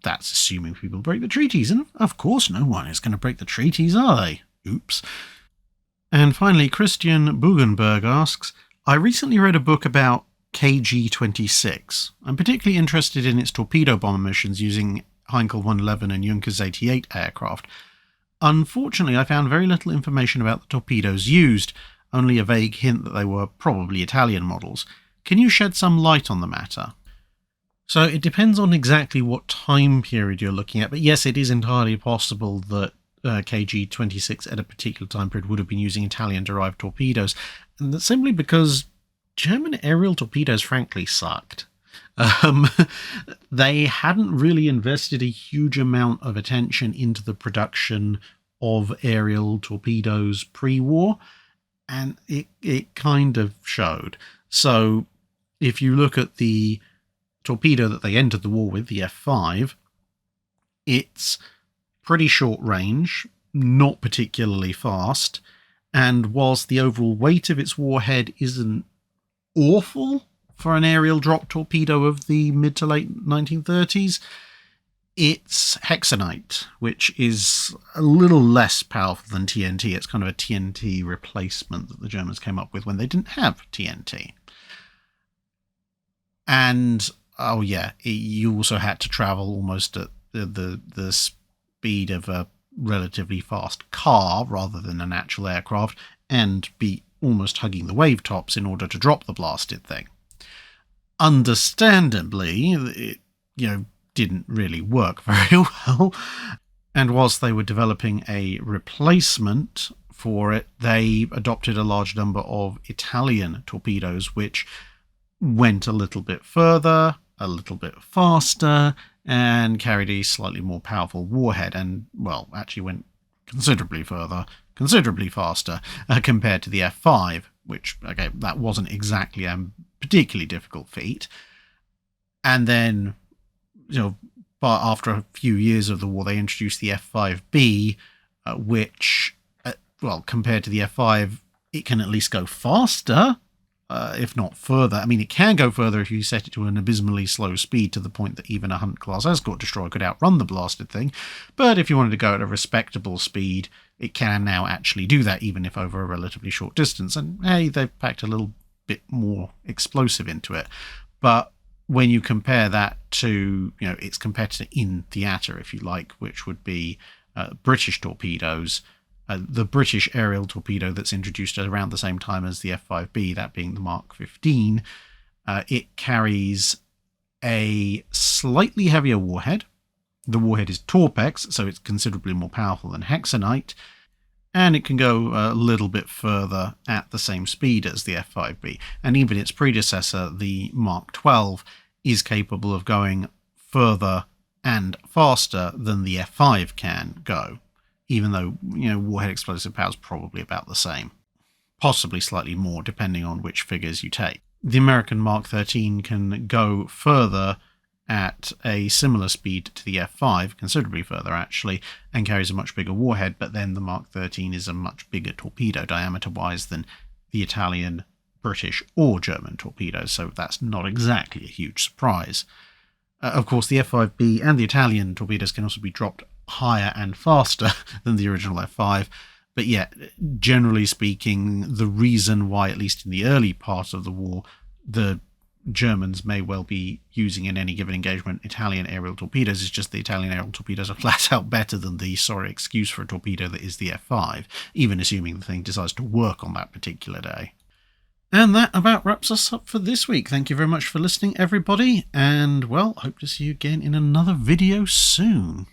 that's assuming people break the treaties, and of course no one is going to break the treaties, are they? Oops. And finally, Christian Bugenberg asks, I recently read a book about KG-26. I'm particularly interested in its torpedo bomber missions using Heinkel 111 and Junkers 88 aircraft. Unfortunately, I found very little information about the torpedoes used, only a vague hint that they were probably Italian models. Can you shed some light on the matter? So it depends on exactly what time period you're looking at, but yes, it is entirely possible that KG-26 at a particular time period would have been using Italian-derived torpedoes, and that's simply because German aerial torpedoes frankly sucked. Um, they hadn't really invested a huge amount of attention into the production of aerial torpedoes pre-war, and it kind of showed. So if you look at the torpedo that they entered the war with, the F5, it's pretty short range, not particularly fast, and whilst the overall weight of its warhead isn't awful for an aerial drop torpedo of the mid to late 1930s, it's hexanite, which is a little less powerful than TNT. It's kind of a TNT replacement that the Germans came up with when they didn't have TNT. And, oh yeah, you also had to travel almost at the speed of a relatively fast car rather than an actual aircraft, and be almost hugging the wave tops in order to drop the blasted thing. Understandably, it, didn't really work very well. And whilst they were developing a replacement for it, they adopted a large number of Italian torpedoes, which went a little bit further, a little bit faster, and carried a slightly more powerful warhead, and, well, actually went considerably further, considerably faster, compared to the F5, which, okay, that wasn't exactly a particularly difficult feat. And then, but after a few years of the war, they introduced the F5B, which, well, compared to the F5, it can at least go faster, if not further. I mean, it can go further if you set it to an abysmally slow speed to the point that even a Hunt-class escort destroyer could outrun the blasted thing. But if you wanted to go at a respectable speed, it can now actually do that, even if over a relatively short distance. And, hey, they've packed a little bit more explosive into it. But when you compare that to, its competitor in theatre, if you like, which would be British torpedoes, the British aerial torpedo that's introduced at around the same time as the F5B, that being the Mark 15, it carries a slightly heavier warhead. The warhead is Torpex, so it's considerably more powerful than hexanite, and it can go a little bit further at the same speed as the F5B. And even its predecessor, the Mark 12, is capable of going further and faster than the F5 can go, even though, warhead explosive power is probably about the same. Possibly slightly more, depending on which figures you take. The American Mark 13 can go further at a similar speed to the F5, considerably further actually, and carries a much bigger warhead, but then the Mark 13 is a much bigger torpedo diameter-wise than the Italian, British, or German torpedoes, so that's not exactly a huge surprise. Of course, the F5B and the Italian torpedoes can also be dropped higher and faster than the original F5, but yet, generally speaking, the reason why, at least in the early part of the war, the Germans may well be using in any given engagement Italian aerial torpedoes is just the Italian aerial torpedoes are flat out better than the sorry excuse for a torpedo that is the F5, even assuming the thing decides to work on that particular day. And that about wraps us up for this week. Thank you very much for listening, everybody, and, well, hope to see you again in another video soon.